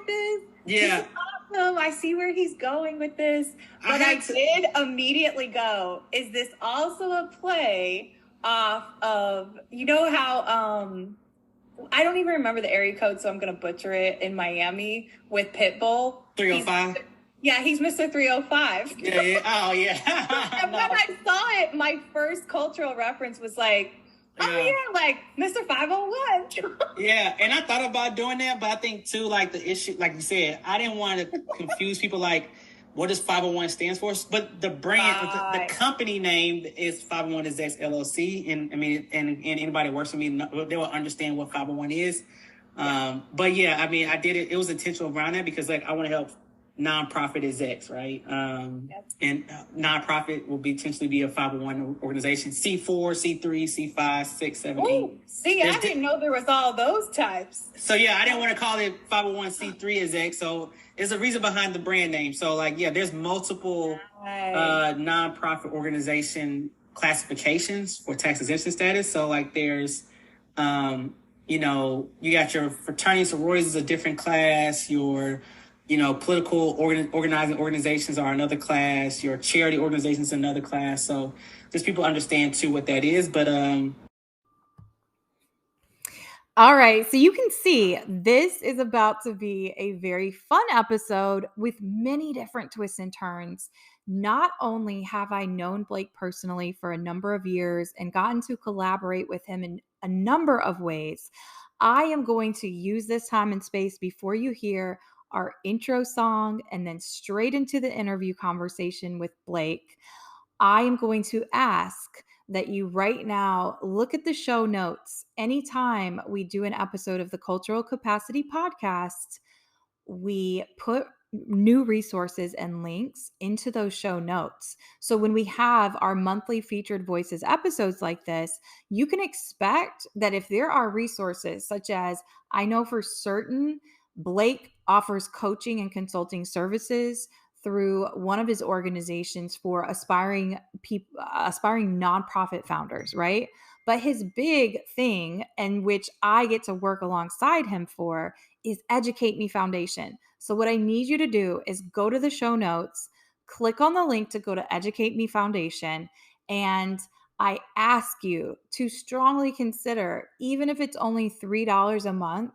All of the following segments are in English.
this. Yeah. This is awesome. I see where he's going with this. But I did immediately go, is this also a play off of, you know how, I don't even remember the area code, so I'm going to butcher it, in Miami with Pitbull. 305? He's Mr. 305. Yeah. Oh, yeah. And when I saw it, my first cultural reference was like, like Mr. 501. Yeah, and I thought about doing that, but I think too, like the issue, like you said, I didn't want to confuse people. Like, what does 501 stands for? But the brand, the company name is 501 Execs LLC, and I mean, and anybody who works with me, they will understand what 501 is. But yeah, I mean, I did it. It was intentional around that because like I want to help nonprofit execs, right? And nonprofit will potentially be a 501 organization, C4, C3, C5, 6, 7, 8. See, I didn't know there was all those types. So yeah, I didn't want to call it 501c3 exec. So there's a reason behind the brand name. So like, yeah, there's multiple nonprofit organization classifications for tax exemption status. So like there's, you got your fraternity sororities is a different class. Your political organizing organizations are another class. Your charity organizations is another class. So just people understand too what that is. But all right, so you can see this is about to be a very fun episode with many different twists and turns. Not only have I known Blake personally for a number of years and gotten to collaborate with him in a number of ways, I am going to use this time and space before you hear our intro song and then straight into the interview conversation with Blake. I am going to ask that you right now look at the show notes. Anytime we do an episode of the Cultural Capacity Podcast, we put new resources and links into those show notes. So when we have our monthly featured voices episodes like this, you can expect that if there are resources such as, I know for certain, Blake offers coaching and consulting services through one of his organizations for aspiring nonprofit founders, right? But his big thing, and which I get to work alongside him for, is Educate Me Foundation. So what I need you to do is go to the show notes, click on the link to go to Educate Me Foundation, and I ask you to strongly consider, even if it's only $3 a month,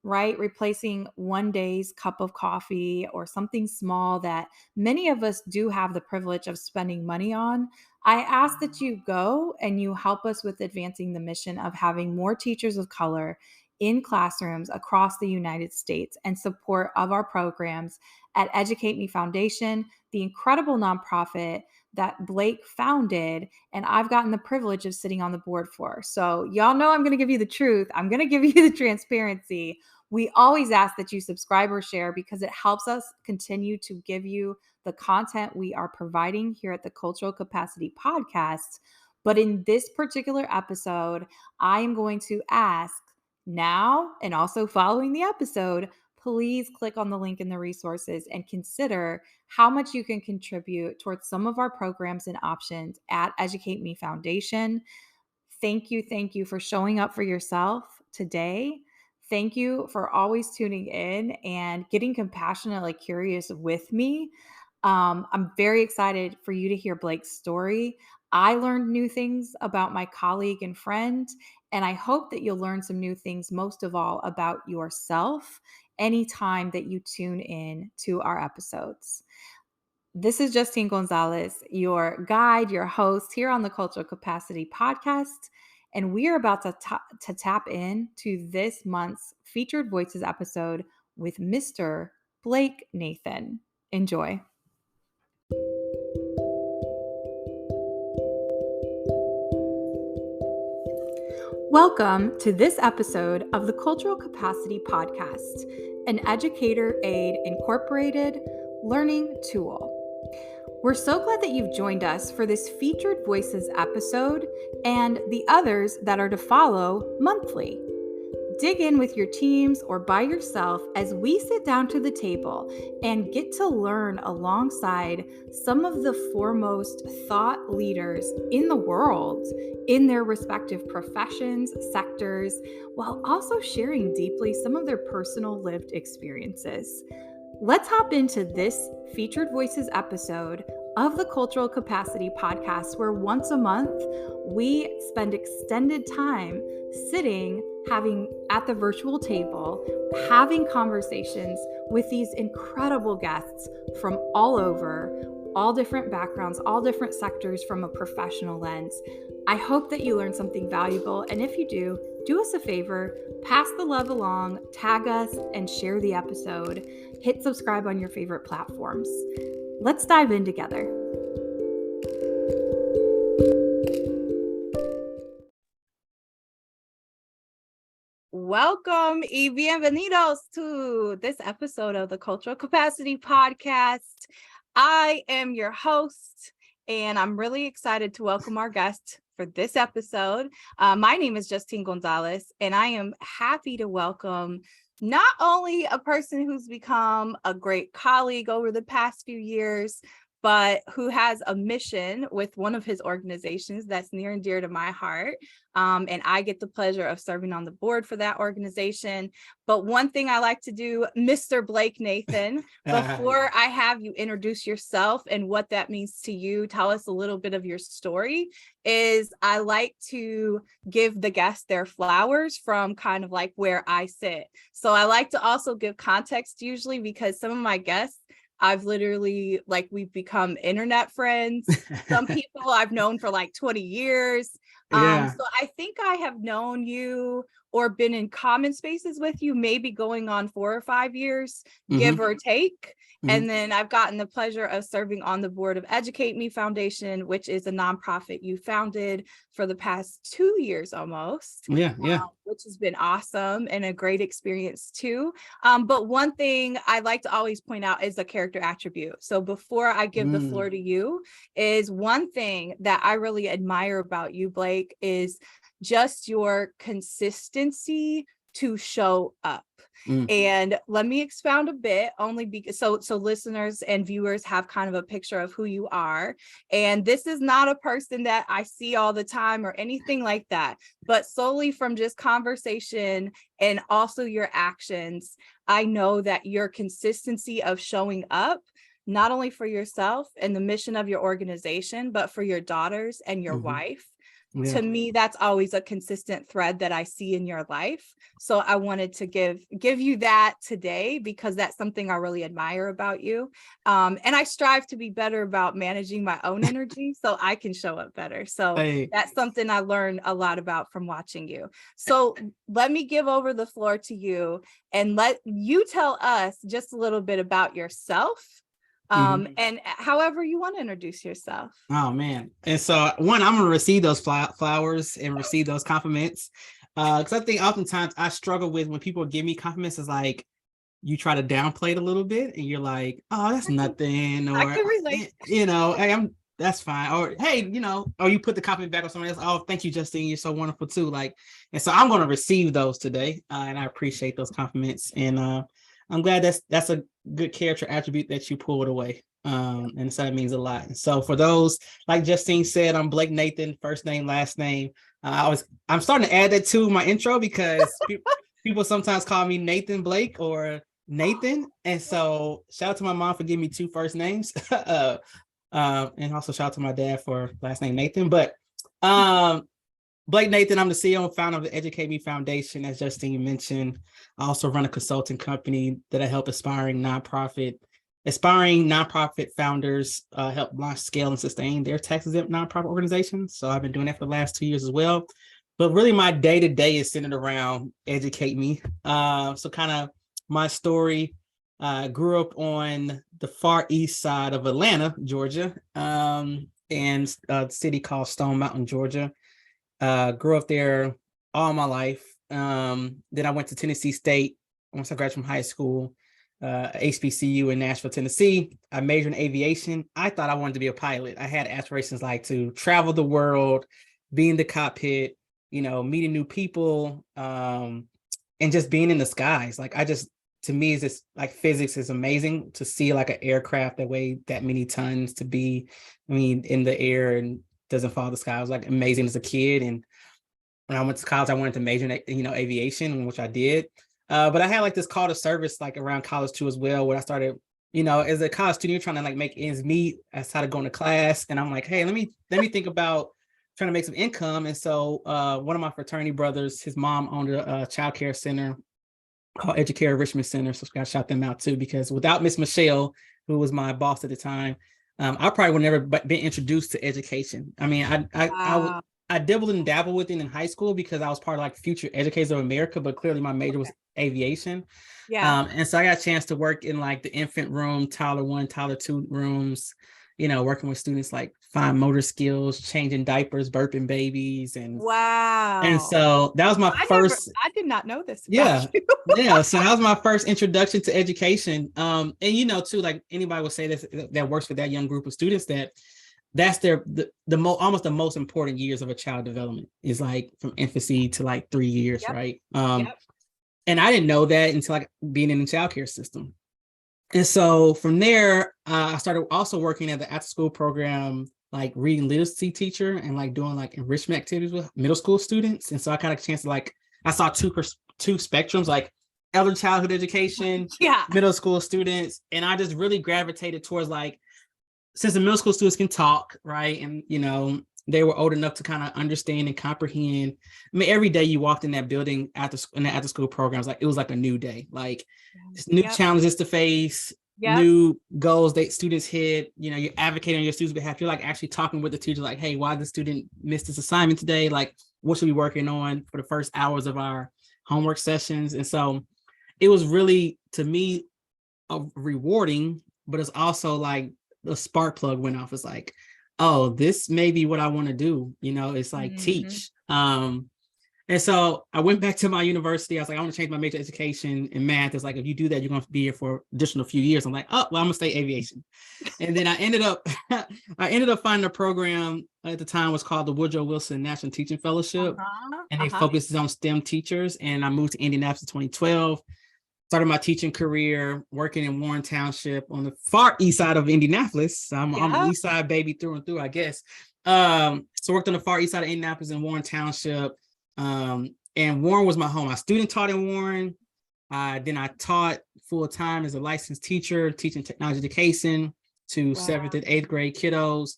right? Replacing one day's cup of coffee or something small that many of us do have the privilege of spending money on. I ask that you go and you help us with advancing the mission of having more teachers of color in classrooms across the United States and support of our programs at Educate Me Foundation, the incredible nonprofit that Blake founded and I've gotten the privilege of sitting on the board for. So y'all know I'm going to give you the truth. I'm going to give you the transparency. We always ask that you subscribe or share because it helps us continue to give you the content we are providing here at the Cultural Capacity Podcast. But in this particular episode, I am going to ask now, and also following the episode, please click on the link in the resources and consider how much you can contribute towards some of our programs and options at Educate Me Foundation. Thank you for showing up for yourself today. Thank you for always tuning in and getting compassionately curious with me. I'm very excited for you to hear Blake's story. I learned new things about my colleague and friend, and I hope that you'll learn some new things, most of all, about yourself anytime that you tune in to our episodes. This is Justine Gonzalez, your guide, your host here on the Cultural Capacity Podcast. And we are about to tap into this month's Featured Voices episode with Mr. Blake Nathan. Enjoy. Welcome to this episode of the Cultural Capacity Podcast, an Educator Aid Incorporated learning tool. We're so glad that you've joined us for this Featured Voices episode and the others that are to follow monthly. Dig in with your teams or by yourself as we sit down to the table and get to learn alongside some of the foremost thought leaders in the world in their respective professions, sectors, while also sharing deeply some of their personal lived experiences. Let's hop into this Featured Voices episode of the Cultural Capacity Podcast, where once a month we spend extended time sitting, having at the virtual table, having conversations with these incredible guests from all over, all different backgrounds, all different sectors from a professional lens. I hope that you learned something valuable, and if you do us a favor, pass the love along, tag us, and share the episode. Hit subscribe on your favorite platforms. Let's dive in together. Welcome y bienvenidos to this episode of the Cultural Capacity Podcast. I am your host, and I'm really excited to welcome our guest for this episode. My name is Justine Gonzalez, and I am happy to welcome not only a person who's become a great colleague over the past few years, but who has a mission with one of his organizations that's near and dear to my heart. And I get the pleasure of serving on the board for that organization. But one thing I like to do, Mr. Blake Nathan, before I have you introduce yourself and what that means to you, tell us a little bit of your story, is I like to give the guests their flowers from kind of like where I sit. So I like to also give context usually, because some of my guests, I've literally, we've become internet friends. Some people I've known for like 20 years. So I think I have known you or been in common spaces with you, maybe going on 4 or 5 years, give or take. And then I've gotten the pleasure of serving on the board of Educate Me Foundation, which is a nonprofit you founded for the past 2 years almost. Which has been awesome and a great experience too. But one thing I like to always point out is a character attribute. So before I give the floor to you, is one thing that I really admire about you, Blake, is just your consistency to show up. And let me expound a bit, only because so listeners and viewers have kind of a picture of who you are. And this is not a person that I see all the time or anything like that, but solely from just conversation and also your actions, I know that your consistency of showing up, not only for yourself and the mission of your organization, but for your daughters and your wife. To me, that's always a consistent thread that I see in your life. So I wanted to give you that today, because that's something I really admire about you. And I strive to be better about managing my own energy so I can show up better. So that's something I learned a lot about from watching you. So let me give over the floor to you and let you tell us just a little bit about yourself. And however you want to introduce yourself. Oh man. And so one, I'm gonna receive those flowers and receive those compliments, because I think oftentimes I struggle with when people give me compliments, is like you try to downplay it a little bit and you're like, oh, that's nothing, or I can relate. Hey, that's fine, or hey, or you put the compliment back on someone else. Oh, thank you, Justine, you're so wonderful too. And so I'm going to receive those today, and I appreciate those compliments, and I'm glad that's a good character attribute that you pulled away. And so that means a lot. And so for those, like Justine said, I'm Blake Nathan, first name, last name. I'm starting to add that to my intro, because people sometimes call me Nathan Blake or Nathan. And so shout out to my mom for giving me 2 first names. And also shout out to my dad for last name Nathan. But Blake Nathan, I'm the CEO and founder of the Educate Me Foundation, as Justine mentioned. I also run a consulting company that I help aspiring nonprofit founders help launch, scale, and sustain their tax-exempt nonprofit organizations. So I've been doing that for the last 2 years as well. But really, my day-to-day is centered around Educate Me. So kind of my story, grew up on the far east side of Atlanta, Georgia, and a city called Stone Mountain, Georgia. Grew up there all my life. Then I went to Tennessee State once I graduated from high school, HBCU in Nashville, Tennessee. I majored in aviation. I thought I wanted to be a pilot. I had aspirations like to travel the world, be in the cockpit, meeting new people, and just being in the skies. Like to me, it's just like physics is amazing to see like an aircraft that weighed that many tons to be, in the air and doesn't fall the sky. It was like amazing as a kid. And when I went to college, I wanted to major in, aviation, which I did. But I had like this call to service like around college too as well, where I started, as a college student, you're trying to like make ends meet. I started going to class, and I'm like, hey, let me think about trying to make some income. And so one of my fraternity brothers, his mom owned a child care center called Educare Enrichment Center. So I shout them out too, because without Miss Michelle, who was my boss at the time, I probably would never been introduced to education. I mean, I dabbled and dabbled with it in high school because I was part of like Future Educators of America, but clearly my major was aviation. Yeah. And so I got a chance to work in like the infant room, Toddler 1, Toddler 2 rooms, working with students like fine motor skills, changing diapers, burping babies. And wow. And so that was my first. I did not know this. Yeah. Yeah. So that was my first introduction to education. And too, like anybody would say this that works with that young group of students, that's almost the most important years of a child development is like from infancy to like 3 years, yep. Right? Yep. And I didn't know that until like being in the child care system. And so from there, I started also working at the after school program, like reading literacy teacher and like doing like enrichment activities with middle school students. And so I got a chance to I saw two spectrums, like elder childhood education, middle school students. And I just really gravitated towards like, since the middle school students can talk, right? And, they were old enough to kind of understand and comprehend. I mean, every day you walked in that building in the after school programs, like it was like a new day, like new challenges to face, new goals that students hit. You're advocating on your students' behalf. You're like actually talking with the teacher, like, hey, why did the student miss this assignment today? Like, what should we be working on for the first hours of our homework sessions? And so it was really, to me, rewarding, but it's also like the spark plug went off. It's like, oh, this may be what I want to do. It's like teach. And so I went back to my university. I was like, I want to change my major education in math. It's like, if you do that, you're going to be here for additional few years. I'm like, oh, well, I'm going to stay aviation. And then I ended up finding a program at the time was called the Woodrow Wilson National Teaching Fellowship. And they focuses on STEM teachers. And I moved to Indianapolis in 2012. Started my teaching career working in Warren Township on the far east side of Indianapolis. So I'm the east side baby through and through, I guess. So worked on the far east side of Indianapolis in Warren Township. And Warren was my home. I student taught in Warren. Then I taught full time as a licensed teacher, teaching technology education to 7th and 8th grade kiddos.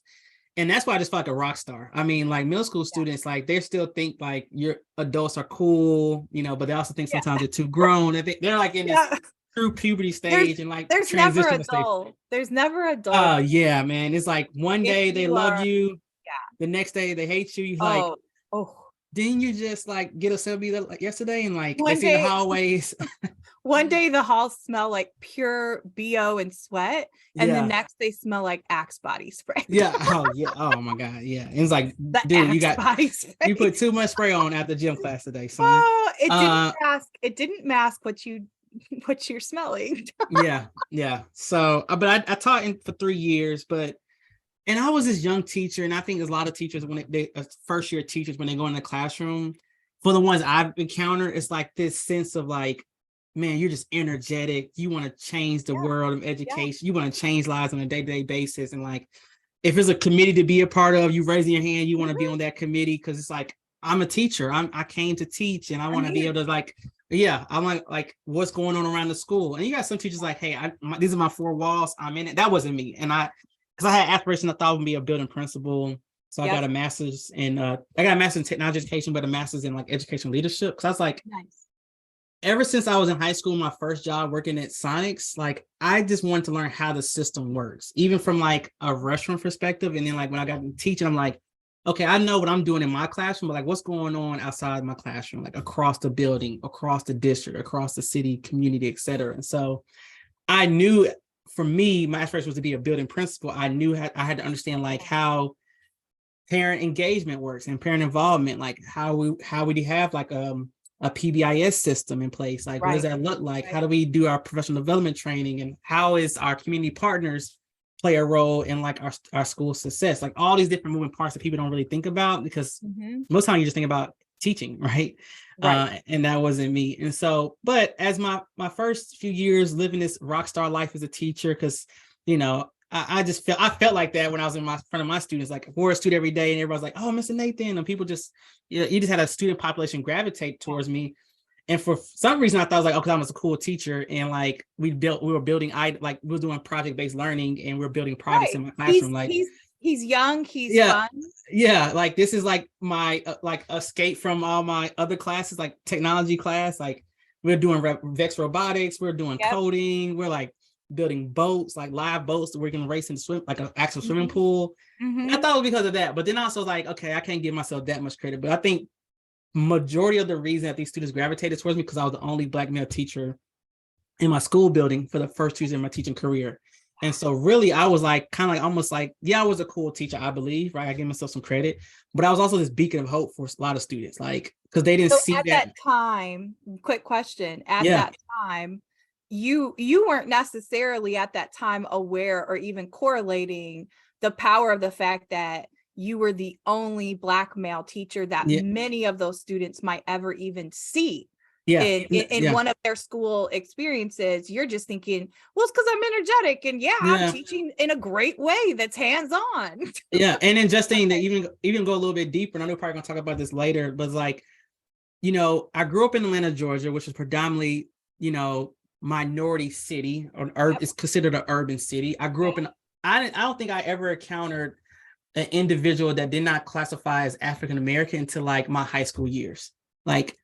And that's why I just felt like a rock star. I mean, like middle school students, like they still think like your adults are cool, but they also think sometimes they're too grown. They're like in this true puberty stage and like there's never a dull. There's never a dull. Oh yeah, man. It's like one day they love you. Yeah. The next day they hate you. You're like, didn't you just like get a selfie like yesterday and like they see the hallways? One day the halls smell like pure BO and sweat, and the next they smell like Axe body spray. Oh my God. Yeah. And it's like, dude, you put too much spray on after gym class today, son. Oh, it didn't mask what you're smelling. Yeah. So, but I taught for 3 years, and I was this young teacher, and I think there's a lot of teachers when they first year teachers, when they go in the classroom, for the ones I've encountered, it's like this sense of like, man, you're just energetic. You want to change the world of education. You want to change lives on a day-to-day basis. And like, if there's a committee to be a part of, you raising your hand, you want to be on that committee. Cause it's like, I'm a teacher. I came to teach, and I want to be able to like, I want like what's going on around the school. And you got some teachers like, hey, these are my 4 walls. I'm in it. That wasn't me. And cause I had aspirations. I thought I would be a building principal. So I got a master's in technology education, but a master's in like education leadership. Cause I was like, ever since I was in high school, my first job working at Sonics, like I just wanted to learn how the system works, even from like a restaurant perspective. And then like when I got into teaching, I'm like, okay, I know what I'm doing in my classroom, but like what's going on outside my classroom, like across the building, across the district, across the city, community, et cetera. And so I knew for me, my aspiration was to be a building principal. I knew I had to understand like how parent engagement works and parent involvement, like how would you have like a PBIS system in place? Like, what does that look like? How do we do our professional development training? And how is our community partners play a role in like our school success? Like all these different moving parts that people don't really think about, because most of the time you just think about teaching, right? Right. And that wasn't me. And so, but as my first few years living this rock star life as a teacher, because I just felt like that when I was in front of my students, like we're a student every day, and everybody's like, "Oh, Mr. Nathan," and people just, you just had a student population gravitate towards me. And for some reason, I thought I was like, okay, I was a cool teacher, and like we were building, like we were doing project-based learning, and we are building projects in my classroom. He's young, he's yeah, fun. Yeah, like this is like my like escape from all my other classes, like technology class. Like we're doing Vex robotics, we're doing coding, we're like building boats, like live boats that we're gonna race in the swim, like an actual swimming pool. And I thought it was because of that, but then also like, okay, I can't give myself that much credit. But I think majority of the reason that these students gravitated towards me because I was the only Black male teacher in my school building for the first 2 years of my teaching career. And so really I was like kind of like almost like, yeah, I was a cool teacher, I believe, right? I gave myself some credit, but I was also this beacon of hope for a lot of students, like because they didn't see that time. Quick question. That time, you weren't necessarily at that time aware or even correlating the power of the fact that you were the only Black male teacher that many of those students might ever even see. In one of their school experiences. You're just thinking, well, it's because I'm energetic and I'm teaching in a great way that's hands-on. And then just saying that even go a little bit deeper, and I know we're probably gonna talk about this later, but like, I grew up in Atlanta, Georgia, which is predominantly, minority city, or it's considered an urban city. I grew up in, I don't think I ever encountered an individual that did not classify as African American until like my high school years. Like,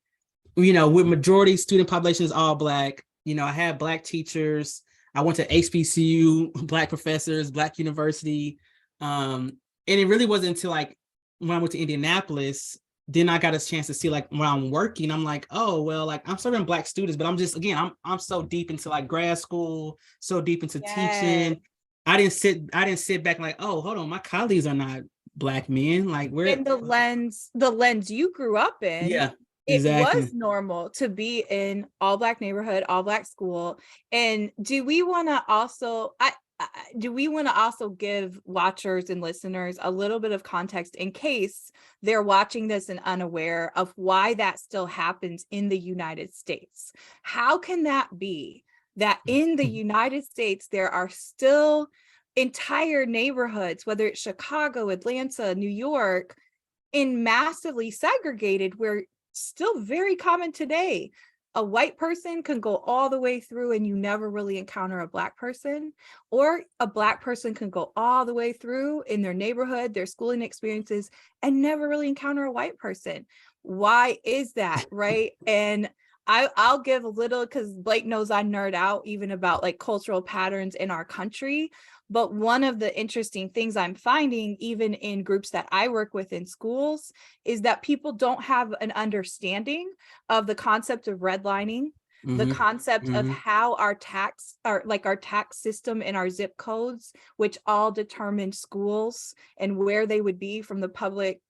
with majority student population is all Black. I had Black teachers. I went to HBCU, Black professors, Black university. And it really wasn't until like when I went to Indianapolis, then I got a chance to see like when I'm working, I'm like, oh, well, like I'm serving Black students, but I'm just, again, I'm so deep into like grad school, so deep into teaching. I didn't sit back like, oh, hold on, my colleagues are not Black men. Like we're in the lens you grew up in. Yeah. Exactly. It was normal to be in all Black neighborhood, all Black school. And do we want to also give watchers and listeners a little bit of context in case they're watching this and unaware of why that still happens in the United States? How can that be that in the United States there are still entire neighborhoods, whether it's Chicago, Atlanta, New York, in massively segregated, where still very common today, a white person can go all the way through and you never really encounter a Black person, or a Black person can go all the way through in their neighborhood, their schooling experiences, and never really encounter a white person. Why is that, right? And I'll give a little, because Blake knows I nerd out even about like cultural patterns in our country. But one of the interesting things I'm finding, even in groups that I work with in schools, is that people don't have an understanding of the concept of redlining, the concept of how our tax system and our zip codes, which all determine schools and where they would be from the public,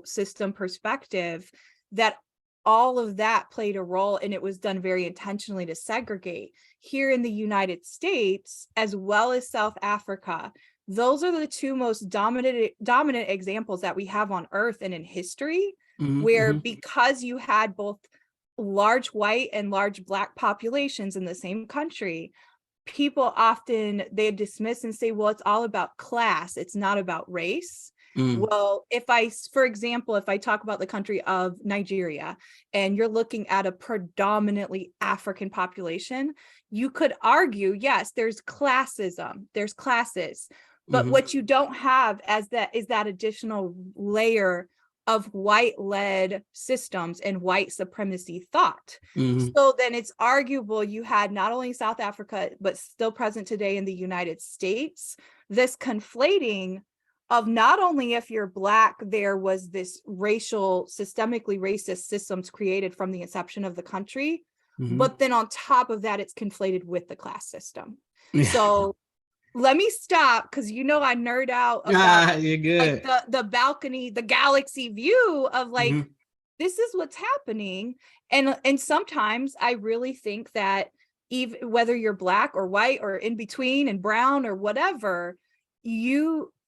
system perspective, that all of that played a role, and it was done very intentionally to segregate. Here in the United States, as well as South Africa, those are the two most dominant examples that we have on Earth and in history, where because you had both large white and large Black populations in the same country, people often, they dismiss and say, well, it's all about class, it's not about race. Well, for example, if I talk about the country of Nigeria, and you're looking at a predominantly African population, you could argue, yes, there's classism, there's classes, but what you don't have is that additional layer of white-led systems and white supremacy thought. So then it's arguable you had not only South Africa, but still present today in the United States, this conflating of not only if you're Black, there was this systemically racist systems created from the inception of the country, but then on top of that, it's conflated with the class system. So let me stop, because I nerd out about you're good. Like the balcony, the galaxy view of like, this is what's happening. And sometimes I really think that even whether you're Black or white or in between and brown or whatever,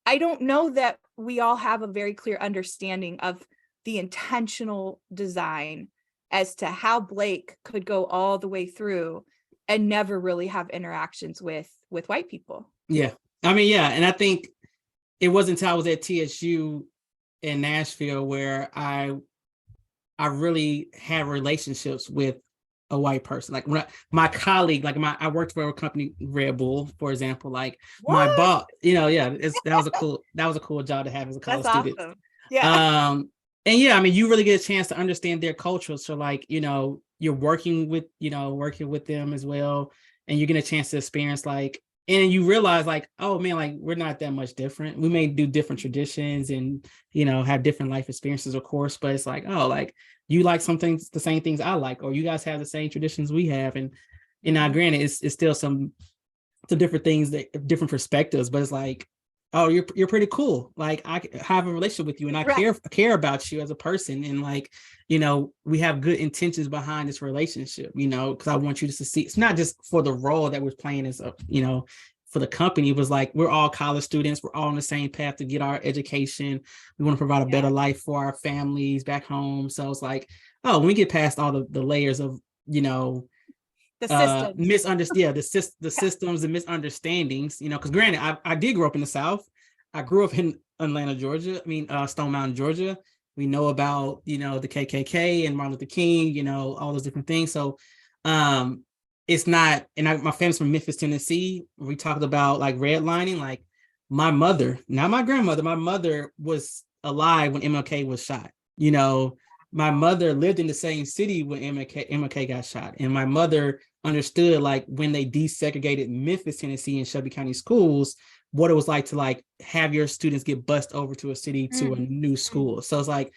I don't know that we all have a very clear understanding of the intentional design as to how Blake could go all the way through and never really have interactions with white people. Yeah. I mean, yeah. And I think it wasn't until I was at TSU in Nashville where I really had relationships with a white person. Like when my colleague, like I worked for a company, Red Bull, for example, like my boss, that was a cool job to have as a college student. Awesome. Yeah. And yeah, I mean, you really get a chance to understand their culture. So like, you're working with them as well. And you get a chance to experience like, and you realize like, oh man, like we're not that much different. We may do different traditions and, have different life experiences, of course, but it's like, oh, like you like some things, the same things I like, or you guys have the same traditions we have. And now granted, it's still some different things, different perspectives, but it's like, oh, you're pretty cool. Like I have a relationship with you and I care about you as a person. And like, we have good intentions behind this relationship, because I want you to succeed. It's not just for the role that we're playing as for the company. It was like, we're all college students. We're all on the same path to get our education. We want to provide a better life for our families back home. So it's like, oh, when we get past all the layers of, the systems. The systems and misunderstandings, because granted, I did grow up in the South. I grew up in Atlanta, Georgia. Stone Mountain, Georgia. We know about, the KKK and Martin Luther King, all those different things. So it's not, and my family's from Memphis, Tennessee. We talked about like redlining, like my mother, not my grandmother, my mother was alive when MLK was shot. My mother lived in the same city when MLK got shot. And my mother understood like when they desegregated Memphis, Tennessee and Shelby County schools, what it was like to like have your students get bused over to a city to a new school. So it's like,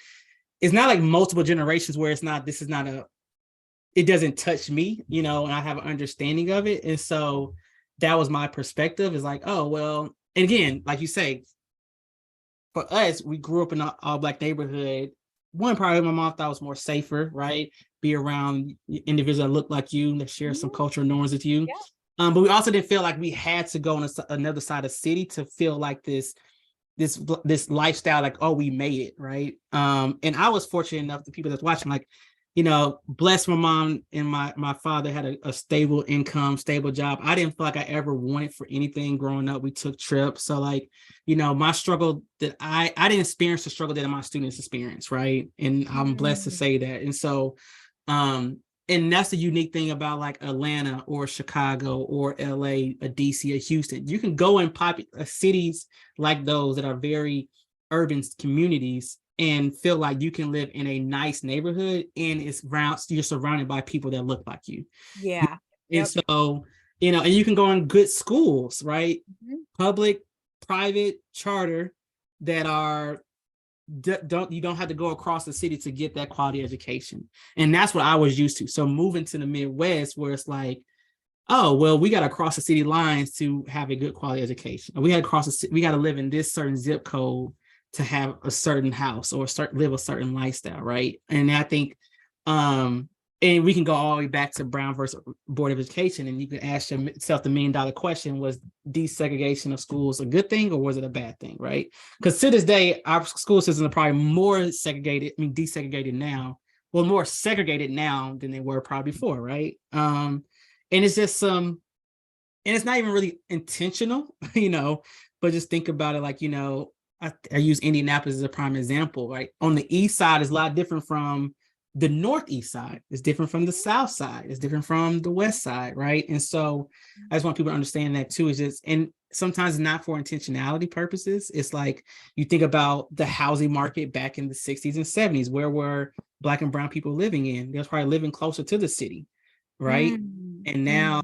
it's not like multiple generations where it doesn't touch me, and I have an understanding of it. And so that was my perspective, is like, oh, well, and again, like you say, for us, we grew up in an all Black neighborhood. One, probably my mom thought was more safer, right? Be around individuals that look like you, that share some cultural norms with you. Yeah. But we also didn't feel like we had to go on another side of the city to feel like this lifestyle, like, oh, we made it, right? And I was fortunate enough, the people that's watching, like, bless my mom and my father had a stable income, stable job. I didn't feel like I ever wanted for anything growing up. We took trips. So like, my struggle that I didn't experience the struggle that my students experience, right? And I'm blessed to say that. And so, and that's the unique thing about like Atlanta or Chicago or LA, a DC, a Houston. You can go in cities like those that are very urban communities and feel like you can live in a nice neighborhood and you're surrounded by people that look like you. Yeah. And so, and you can go in good schools, right? Public, private, charter, that are, you don't have to go across the city to get that quality education. And that's what I was used to. So moving to the Midwest, where it's like, oh, well, we got to cross the city lines to have a good quality education. We got to live in this certain zip code to have a certain house or live a certain lifestyle, right? And I think, and we can go all the way back to Brown versus Board of Education, and you can ask yourself the $1 million question: was desegregation of schools a good thing or was it a bad thing, right? Because to this day, our school systems are probably more desegregated now, well, more segregated now than they were probably before, right? And it's just and it's not even really intentional, but just think about it, like, I use Indianapolis as a prime example, right? On the east side is a lot different from the northeast side. It's different from the south side. It's different from the west side, right? And so I just want people to understand that too. Is just, and sometimes not for intentionality purposes. It's like you think about the housing market back in the 60s and 70s. Where were Black and brown people living in? They were probably living closer to the city, right? And now,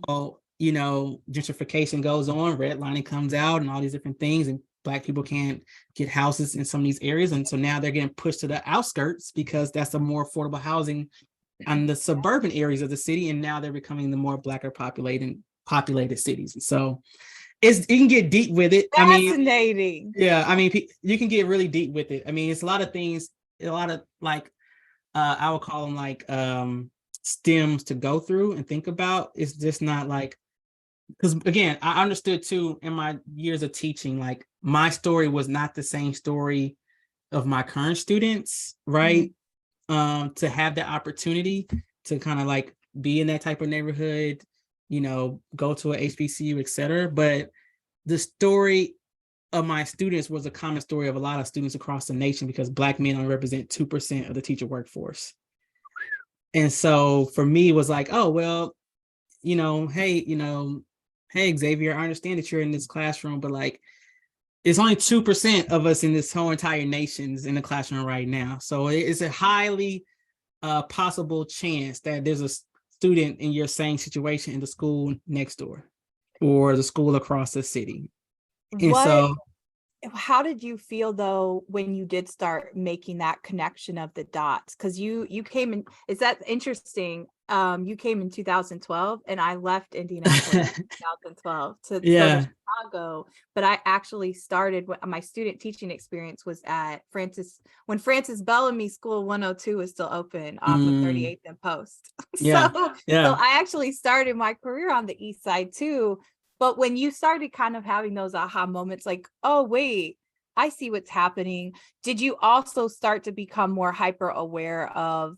gentrification goes on, redlining comes out and all these different things, and Black people can't get houses in some of these areas. And so now they're getting pushed to the outskirts because that's a more affordable housing on the suburban areas of the city. And now they're becoming the more Blacker populated cities. And so you can get deep with it. Fascinating. You can get really deep with it. It's a lot of things, a lot of like, I would call them like stems to go through and think about. It's just not like, because again, I understood too in my years of teaching, like my story was not the same story of my current students, right? To have the opportunity to kind of like be in that type of neighborhood, go to a HBCU, etc. But the story of my students was a common story of a lot of students across the nation, because Black men only represent 2% of the teacher workforce. And so for me, it was like, oh, well, hey, Xavier, I understand that you're in this classroom, but like, it's only 2% of us in this whole entire nation's in the classroom right now. So it's a highly possible chance that there's a student in your same situation in the school next door or the school across the city. And how did you feel though when you did start making that connection of the dots? Because you came in, is that interesting? You came in 2012 and I left Indianapolis in 2012 to go to Chicago, but I actually started my student teaching experience was at when Francis Bellamy School 102 was still open off of 38th and Post. So I actually started my career on the East Side too. But when you started kind of having those aha moments, like, oh, wait, I see what's happening. Did you also start to become more hyper aware of,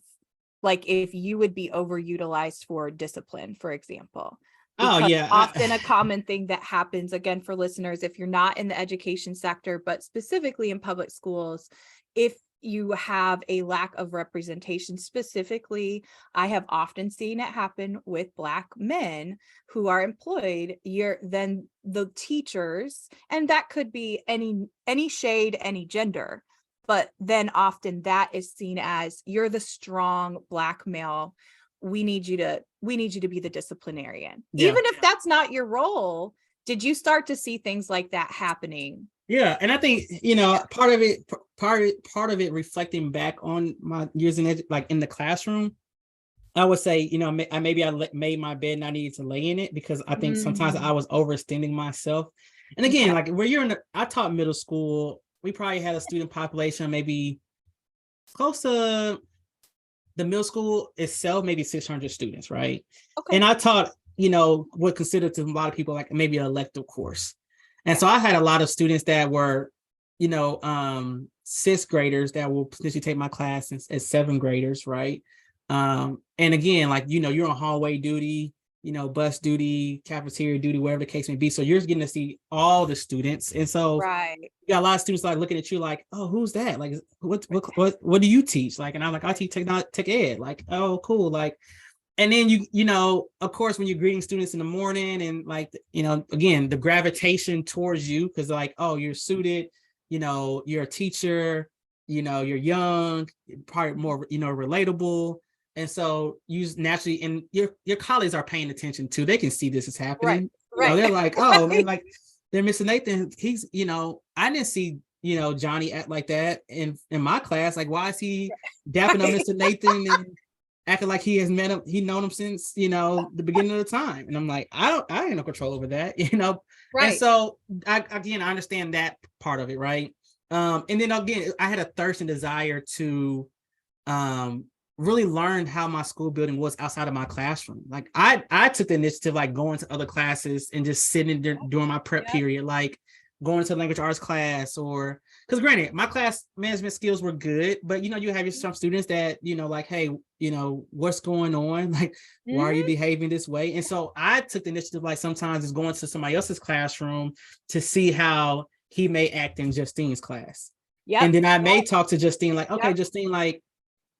like, if you would be overutilized for discipline, for example? Because often a common thing that happens, again, for listeners, if you're not in the education sector, but specifically in public schools, if you have a lack of representation, specifically, I have often seen it happen with Black men who are employed, then the teachers, and that could be any shade, any gender, but then often that is seen as, you're the strong Black male. We need you to be the disciplinarian. Even if that's not your role. Did you start to see things like that happening? Yeah, and I think part of it reflecting back on my years in the classroom, I would say I made my bed and I needed to lay in it, because I think sometimes I was overextending myself. And again, like where I taught middle school, we probably had a student population maybe close to the middle school itself, maybe 600 students, right? Okay. And I taught what considered to a lot of people like maybe an elective course. And so I had a lot of students that were, sixth graders that will potentially take my class as seventh graders, right? And again, like, you're on hallway duty, bus duty, cafeteria duty, whatever the case may be. So you're getting to see all the students. And so you got a lot of students like looking at you like, oh, who's that? Like, what do you teach? Like, and I'm like, I teach tech ed. Like, oh, cool. Like, and then of course, when you're greeting students in the morning and like, again, the gravitation towards you, because like, oh, you're suited, you're a teacher, you're young, probably more, relatable. And so you naturally, and your colleagues are paying attention too. They can see this is happening. Right. They're like, oh, man, like they're Mr. Nathan. He's, I didn't see, Johnny act like that in my class. Like, why is he dapping up Mr. Nathan and acting like he has met him, he known him since, the beginning of the time. And I'm like, I ain't no control over that, Right. And so I understand that part of it. Right. And then again, I had a thirst and desire to really learn how my school building was outside of my classroom. Like I took the initiative, like going to other classes and just sitting there during my prep period, like going to language arts class, or because granted, my class management skills were good, but you have some students that, like, hey, what's going on? Like, why are you behaving this way? And so I took the initiative, like sometimes is going to somebody else's classroom to see how he may act in Justine's class. Yeah. And then I may talk to Justine, like, okay, Justine, like,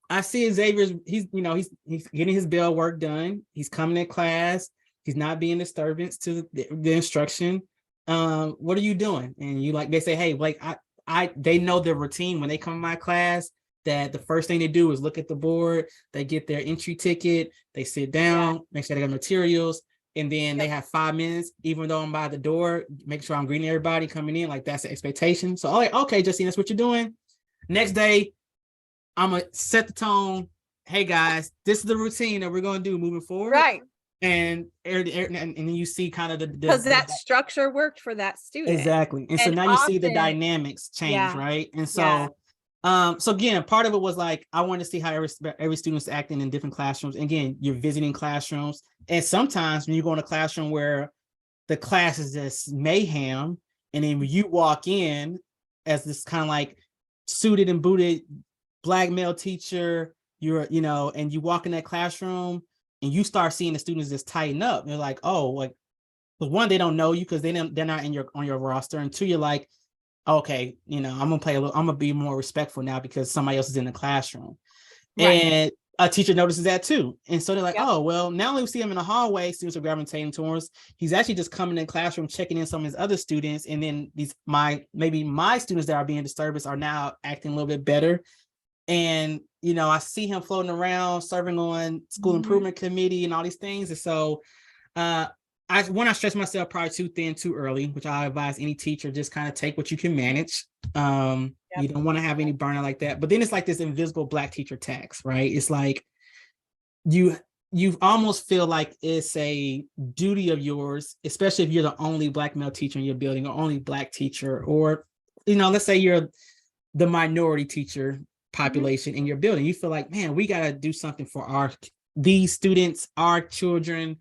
I see Xavier's, he's getting his bell work done. He's coming in class. He's not being disturbance to the instruction. What are you doing? And they say, hey, like, they know their routine when they come to my class, that the first thing they do is look at the board, they get their entry ticket, they sit down, make sure they got materials, and then they have 5 minutes, even though I'm by the door, make sure I'm greeting everybody coming in, like that's the expectation. So I'm like, okay, Justine, that's what you're doing. Next day, I'm gonna set the tone. Hey guys, this is the routine that we're gonna do moving forward. Right. And then you see kind of because that structure worked for that student. Exactly. And so now you see the dynamics change, right? And so so again, part of it was like, I wanted to see how every student's acting in different classrooms. And again, you're visiting classrooms. And sometimes when you go in a classroom where the class is just mayhem, and then when you walk in as this kind of like suited and booted Black male teacher, and you walk in that classroom and you start seeing the students just tighten up. They're like, oh, like, but one, they don't know you because they're not on your roster, and two, you're like, okay, I'm gonna be more respectful now because somebody else is in the classroom. Right. And a teacher notices that too. And so they're like, oh, well, not only we see him in the hallway, students are gravitating towards, he's actually just coming in the classroom, checking in some of his other students. And then my students that are being disturbed are now acting a little bit better. And, I see him floating around, serving on school improvement committee and all these things. And so I stretch myself probably too thin too early, which I advise any teacher, just kind of take what you can manage. You don't want to have any burnout like that. But then it's like this invisible Black teacher tax, right? It's like you almost feel like it's a duty of yours, especially if you're the only Black male teacher in your building or only Black teacher, or, let's say you're the minority teacher population in your building. You feel like, man, we got to do something for these students, our children,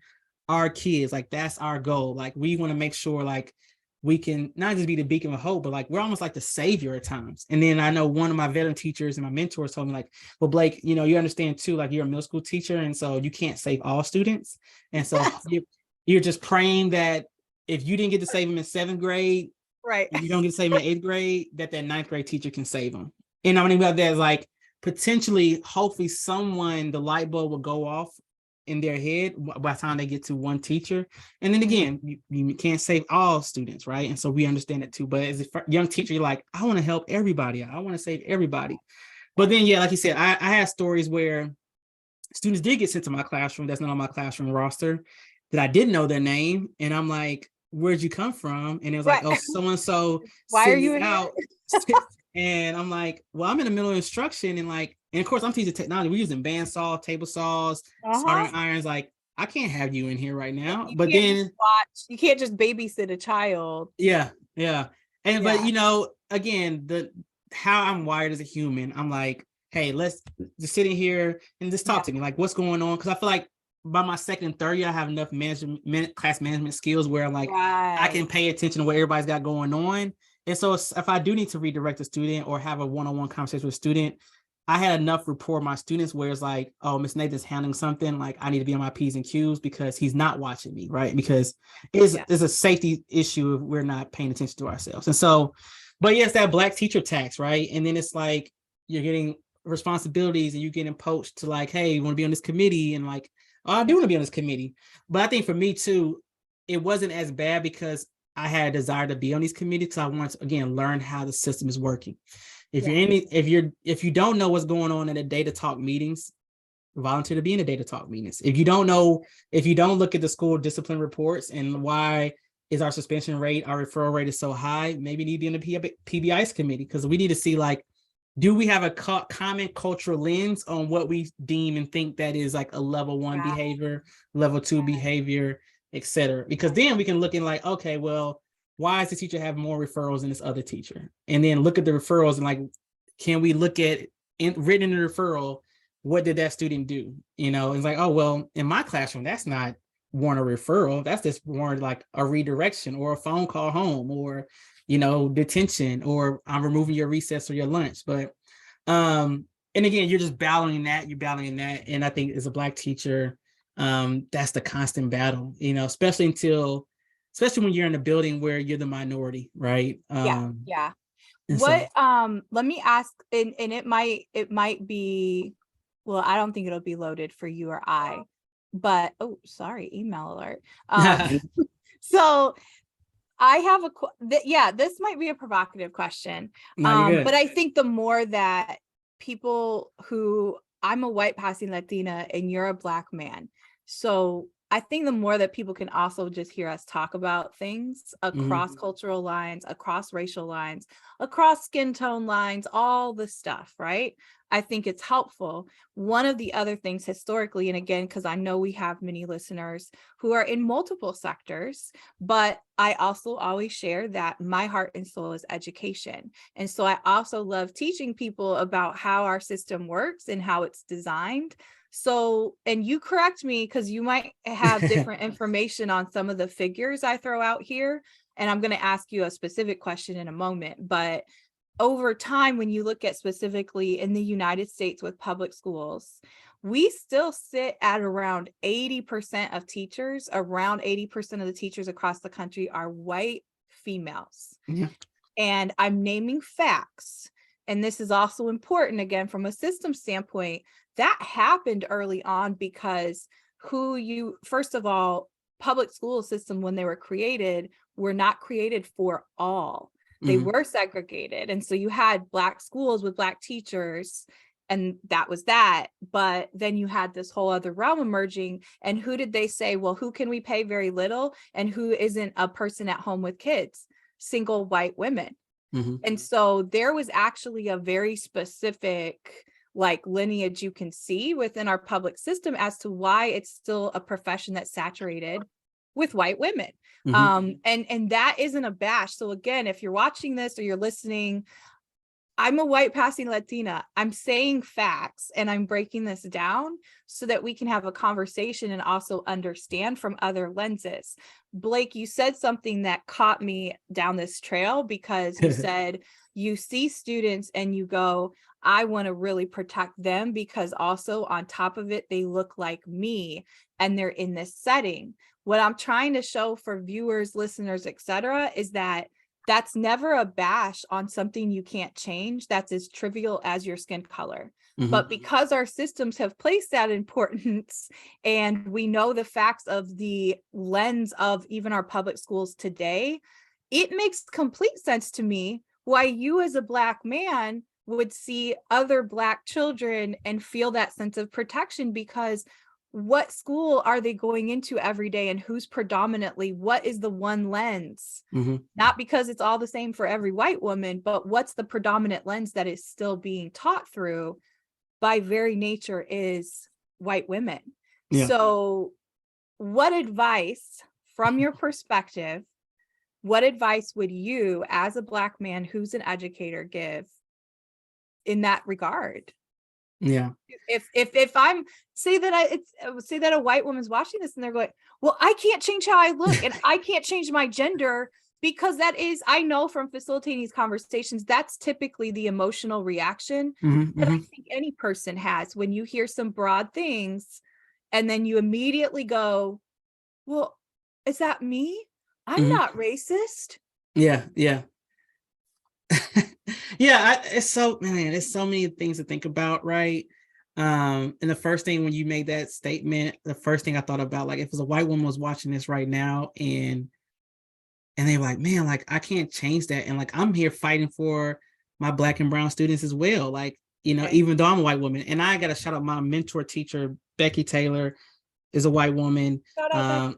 our kids. Like, that's our goal. Like, we want to make sure like we can not just be the beacon of hope, but like we're almost like the savior at times. And then I know one of my veteran teachers and my mentors told me like, well, Blake, you understand too, like you're a middle school teacher, and so you can't save all students. And so you're just praying that if you didn't get to save them in 7th grade, right, you don't get to save them in 8th grade, that 9th grade teacher can save them. And I mean about that is like potentially, hopefully the light bulb will go off in their head by the time they get to one teacher. And then again, you can't save all students, right? And so we understand it too. But as a young teacher, you're like, I want to help everybody. I want to save everybody. But then, like you said, I had stories where students did get sent to my classroom that's not on my classroom roster, that I didn't know their name. And I'm like, where'd you come from? And it was like, oh, so-and-so. Why are you out? And I'm like, well, I'm in the middle of instruction, and of course I'm teaching technology. We're using bandsaw, table saws, soldering irons. Like, I can't have you in here right now. But then you can't just babysit a child. Yeah. But again, how I'm wired as a human, I'm like, hey, let's just sit in here and just talk to me. Like, what's going on? Because I feel like by my second and third year, I have enough class management skills where I'm like, I can pay attention to what everybody's got going on. And so if I do need to redirect a student or have a one-on-one conversation with a student, I had enough rapport with my students where it's like, oh, Miss Nathan's handling something, like I need to be on my P's and Q's because he's not watching me, right? Because it's a safety issue if we're not paying attention to ourselves. And so, but yes, that Black teacher tax, right? And then it's like you're getting responsibilities and you're getting poached to like, hey, you want to be on this committee? And like, oh, I do want to be on this committee. But I think for me too, it wasn't as bad because I had a desire to be on these committees because I want to, again, learn how the system is working. If you don't know what's going on in the data talk meetings, volunteer to be in the data talk meetings. If you don't look at the school discipline reports and why is our suspension rate, our referral rate is so high, maybe you need to be in the PBI's committee, because we need to see like, do we have a common cultural lens on what we deem and think that is like a level 1 behavior, level 2 behavior, etc. Because then we can look in like, okay, well, why does the teacher have more referrals than this other teacher? And then look at the referrals and like, can we look at written in the referral, what did that student do? It's like, oh, well, in my classroom, that's not warrant a referral. That's just warrant like a redirection or a phone call home or, detention, or I'm removing your recess or your lunch. But, and again, you're just battling that. And I think as a Black teacher, that's the constant battle, especially when you're in a building where you're the minority, right? Yeah. What, let me ask, and it might be, well, I don't think it'll be loaded for you or I, but, oh, sorry, email alert. So I have this might be a provocative question. But I think the more that people I'm a white passing Latina and you're a Black man. So I think the more that people can also just hear us talk about things across cultural lines, across racial lines, across skin tone lines, all the stuff, right? I think it's helpful. One of the other things historically, and again, because I know we have many listeners who are in multiple sectors, but I also always share that my heart and soul is education. And so I also love teaching people about how our system works and how it's designed. So, and you correct me because you might have different information on some of the figures I throw out here. And I'm going to ask you a specific question in a moment, but over time, when you look at specifically in the United States with public schools, we still sit at around 80% of teachers, around 80% of the teachers across the country are white females. Yeah. And I'm naming facts. And this is also important, again, from a system standpoint. That happened early on because first of all, public school system, when they were created, were not created for all. They were segregated. And so you had Black schools with Black teachers, and that was that. But then you had this whole other realm emerging. And who did they say, well, who can we pay very little? And who isn't a person at home with kids? Single white women. And so there was actually a very specific like lineage you can see within our public system as to why it's still a profession that's saturated with white women. And that isn't a bash. So again, if you're watching this or you're listening, I'm a white passing Latina. I'm saying facts and I'm breaking this down so that we can have a conversation and also understand from other lenses. Blake, you said something that caught me down this trail because you said you see students and you go, I want to really protect them because also on top of it, they look like me and they're in this setting. What I'm trying to show for viewers, listeners, etc., is that that's never a bash on something you can't change. That's as trivial as your skin color. But because our systems have placed that importance and we know the facts of the lens of even our public schools today, it makes complete sense to me why you as a Black man would see other Black children and feel that sense of protection, because what school are they going into every day and who's predominantly, what is the one lens? Not because it's all the same for every white woman, but what's the predominant lens that is still being taught through by very nature is white women. So what advice from your perspective, what advice would you as a Black man who's an educator give in that regard? If I'm say that a white woman's watching this and they're going, well, I can't change how I look and I can't change my gender, because that is, I know from facilitating these conversations, that's typically the emotional reaction that I think any person has when you hear some broad things and then you immediately go, well, is that me? I'm not racist. It's so many things to think about, right? And the first thing when you made that statement, the first thing I thought about, like, if it was a white woman was watching this right now and they were like, man, like, I can't change that, and like, I'm here fighting for my Black and brown students as well, like, you know, even though I'm a white woman. And I gotta shout out my mentor teacher, Becky Taylor, is a white woman. And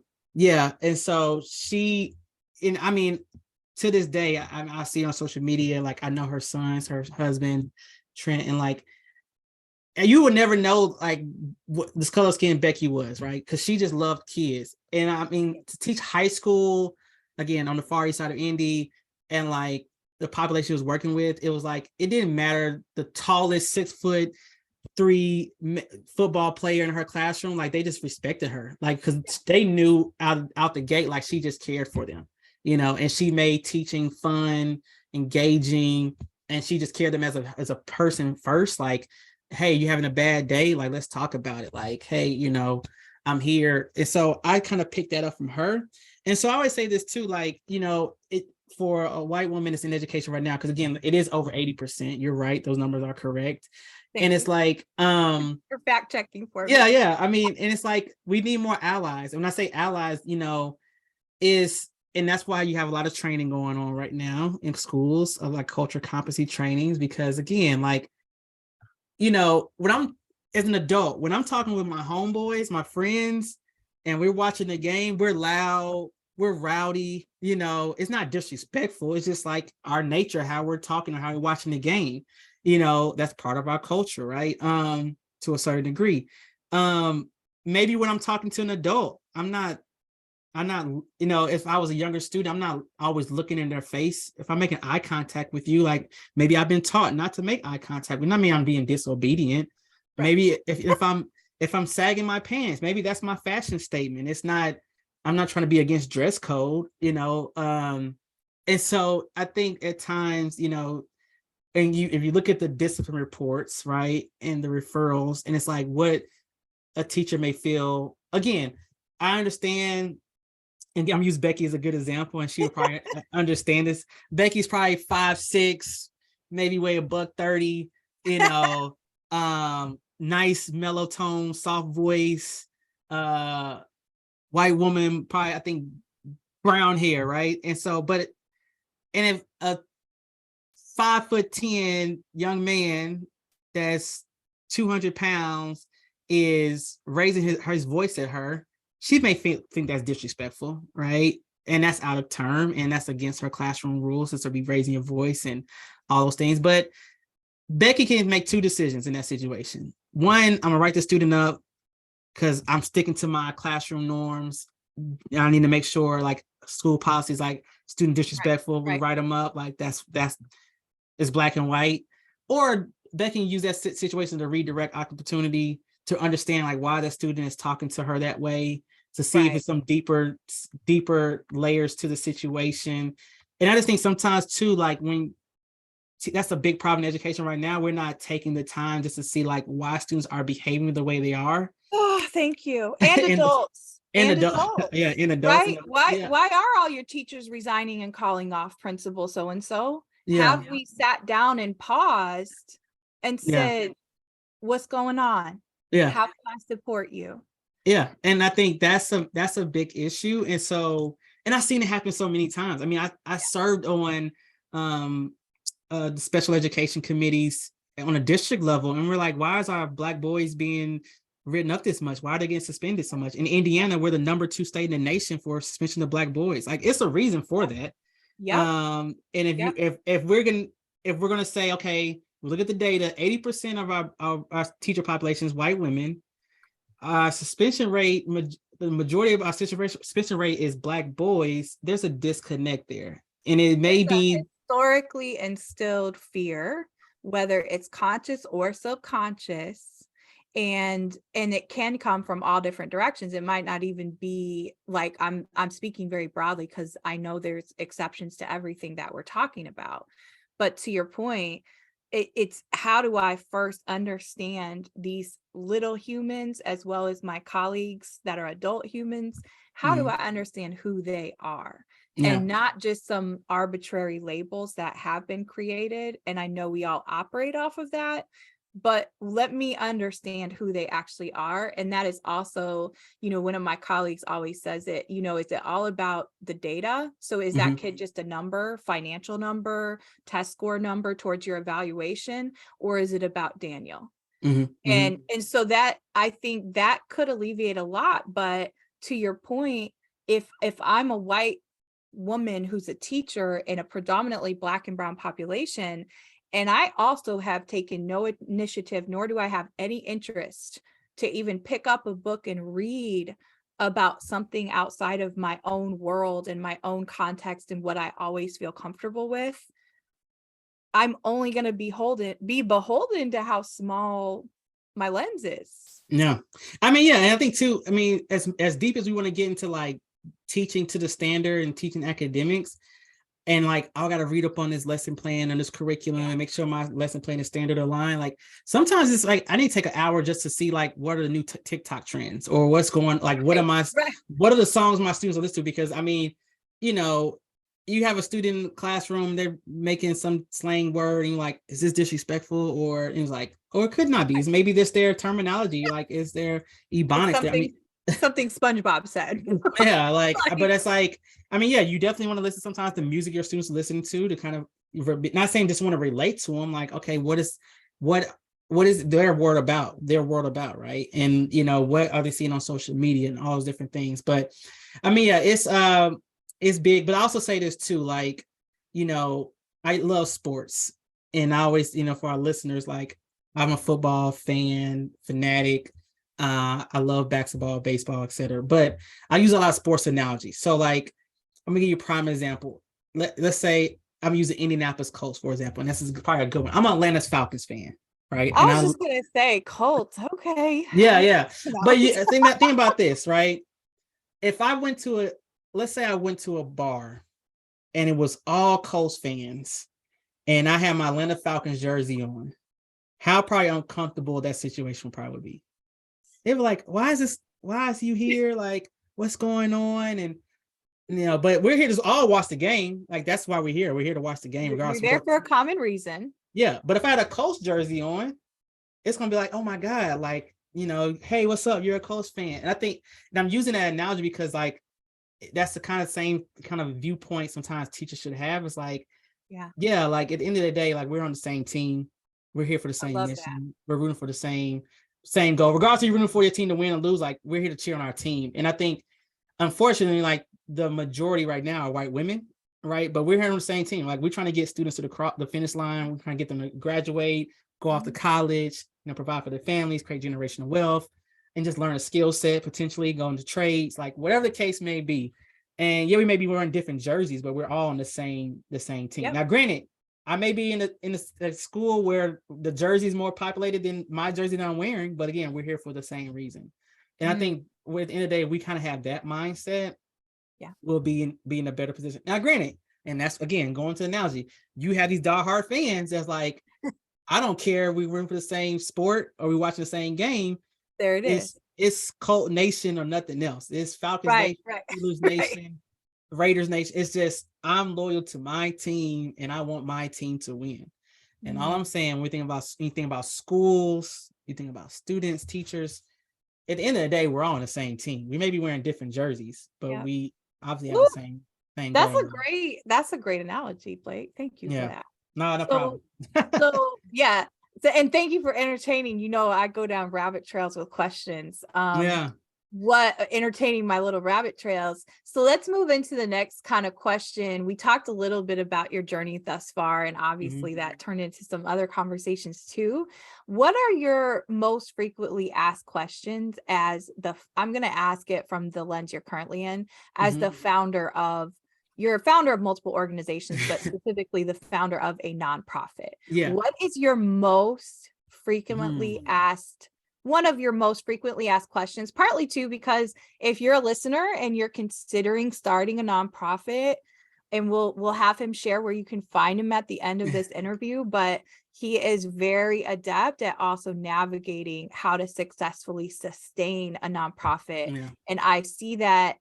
so she, and I mean, to this day, I see on social media, like, I know her sons, her husband, Trent, and like, and you would never know like what this color skin Becky was, right? Because she just loved kids. And I mean, to teach high school, again, on the far east side of Indy, and like the population she was working with, it was like, it didn't matter the tallest 6'3" football player in her classroom, like, they just respected her, like, because they knew out the gate, like, she just cared for them, you know, and she made teaching fun, engaging, and she just cared them as a person first. Like, hey, you having a bad day? Like, let's talk about it. Like, hey, you know, I'm here. And so I kind of picked that up from her. And so I always say this too, like, you know, it for a white woman that's in education right now, because again, it is over 80%. You're right. Those numbers are correct. And it's like, you're fact checking for me. Yeah. I mean, and it's like, we need more allies. And when I say allies, you know, and that's why you have a lot of training going on right now in schools of like culture competency trainings, because again, like, you know, when I'm as an adult, when I'm talking with my homeboys, my friends, and we're watching the game, we're loud, we're rowdy, you know, it's not disrespectful. It's just like our nature, how we're talking or how we're watching the game. You know, that's part of our culture, right? To a certain degree. Maybe when I'm talking to an adult, I'm not, you know, if I was a younger student, I'm not always looking in their face. If I'm making eye contact with you, like, maybe I've been taught not to make eye contact. Not mean I'm being disobedient. Right. Maybe if I'm sagging my pants, maybe that's my fashion statement. It's not, I'm not trying to be against dress code, you know. And so I think at times, you know, and if you look at the discipline reports, right, and the referrals, and it's like what a teacher may feel. Again, I understand, and I'm use Becky as a good example, and she'll probably understand this. Becky's probably 5'6", maybe weigh $130, nice mellow tone, soft voice, white woman, probably, I think, brown hair, right? And so, and if a 5'10" young man that's 200 pounds is raising his voice at her, she may think that's disrespectful, right? And that's out of term, and that's against her classroom rules, to be raising your voice and all those things. But Becky can make two decisions in that situation. One, I'm gonna write the student up because I'm sticking to my classroom norms. I need to make sure, like, school policies, like student disrespectful, we write them up, like that's it's black and white. Or Becky can use that situation to redirect opportunity to understand, like, why the student is talking to her that way, to see if it's some deeper layers to the situation. And I just think sometimes too, like, that's a big problem in education right now. We're not taking the time just to see, like, why students are behaving the way they are. Oh, thank you. And adults. And adults. Yeah, in adults. Right? Why are all your teachers resigning and calling off principal so-and-so? Yeah. Have we sat down and paused and said, what's going on? Yeah. How can I support you? Yeah. And I think that's a big issue. And so, and I've seen it happen so many times. I mean, I served on the special education committees on a district level, and we're like, why is our Black boys being written up this much? Why are they getting suspended so much? In Indiana, we're the number 2 state in the nation for suspension of Black boys. Like, it's a reason for that. Yeah. And if we're gonna say, okay, look at the data, 80% of our teacher population is white women. Suspension rate, the majority of our suspension rate is Black boys. There's a disconnect there, and it may be historically instilled fear, whether it's conscious or subconscious. And it can come from all different directions. It might not even be like, I'm speaking very broadly because I know there's exceptions to everything that we're talking about. But to your point, it's how do I first understand these little humans as well as my colleagues that are adult humans? How do I understand who they are? And not just some arbitrary labels that have been created. And I know we all operate off of that, but let me understand who they actually are. And that is also, one of my colleagues always says it, is it all about the data? So is that kid just a number, financial number, test score number towards your evaluation, or is it about Daniel? And so that, I think that could alleviate a lot. But to your point, if I'm a white woman who's a teacher in a predominantly Black and brown population, and I also have taken no initiative, nor do I have any interest to even pick up a book and read about something outside of my own world and my own context and what I always feel comfortable with, I'm only going to be beholden to how small my lens is. Yeah. I mean, and I think too, I mean, as deep as we want to get into, like, teaching to the standard and teaching academics, and, like, I got to read up on this lesson plan and this curriculum and make sure my lesson plan is standard aligned. Like, sometimes it's like I need to take an hour just to see, like, what are the new TikTok trends, or what's going, like, what are the songs my students are listening to? Because I mean, you have a student in the classroom, they're making some slang word, and you're like, is this disrespectful? Or it's like, or it could not be. It's maybe this their terminology, like, is there ebonics? Something SpongeBob said. Yeah, like, but it's like, I mean, you definitely want to listen sometimes to music your students listen to kind of, not saying just want to relate to them, like, okay, what is their world about, right? And what are they seeing on social media and all those different things. But I mean, it's big. But I also say this too, like, I love sports, and I always, for our listeners, like, I'm a football fanatic. I love basketball, baseball, etc. But I use a lot of sports analogies. So, like, I'm gonna give you a prime example. Let's say I'm using Indianapolis Colts, for example, and this is probably a good one. I'm an Atlanta Falcons fan, right? I was just gonna say Colts. Okay. Yeah. But think about this, right? If I went let's say I went to a bar and it was all Colts fans, and I have my Atlanta Falcons jersey on, how probably uncomfortable that situation probably would be. They were like, why is you here? Like, what's going on? And but we're here to all watch the game. Like, that's why we're here. We're here to watch the game. You're there for a common reason. Yeah. But if I had a Colts jersey on, it's going to be like, oh my God, like, hey, what's up? You're a Colts fan. And I think, and I'm using that analogy because like, that's the kind of same kind of viewpoint sometimes teachers should have. It's like, yeah, like at the end of the day, like we're on the same team. We're here for the same mission. That. We're rooting for the same goal. Regardless of you rooting for your team to win or lose, like we're here to cheer on our team. And I think, unfortunately, like the majority right now are white women, right? But we're here on the same team. Like we're trying to get students to the finish line. We're trying to get them to graduate, go off to college, provide for their families, create generational wealth, and just learn a skill set, potentially go into trades, like whatever the case may be. And yeah, we may be wearing different jerseys, but we're all on the same team. Yep. Now, granted, I may be in a school where the jersey is more populated than my jersey that I'm wearing, but again, we're here for the same reason. And I think at the end of the day, we kind of have that mindset. Yeah, we'll be in a better position. Now, granted, and that's again going to the analogy, you have these diehard fans that's like, I don't care if we root for the same sport or we watching the same game. There it is. It's Colt Nation or nothing else. It's Falcons Nation, Steelers Nation, Raiders Nation. It's just I'm loyal to my team and I want my team to win. And all I'm saying, when we think about anything about schools, you think about students, teachers, at the end of the day, we're all on the same team. We may be wearing different jerseys, but we obviously have the same thing. That's a great analogy, Blake. Thank you for that. No problem. So yeah. And thank you for entertaining. I go down rabbit trails with questions. What entertaining my little rabbit trails. So let's move into the next kind of question. We talked a little bit about your journey thus far, and obviously that turned into some other conversations too. What are your most frequently asked questions I'm going to ask it from the lens you're currently in as you're a founder of multiple organizations, but specifically the founder of a nonprofit. Yeah. What is your most frequently asked, one of your most frequently asked questions? Partly too, because if you're a listener and you're considering starting a nonprofit, and we'll have him share where you can find him at the end of this interview, but he is very adept at also navigating how to successfully sustain a nonprofit. Yeah. And I see that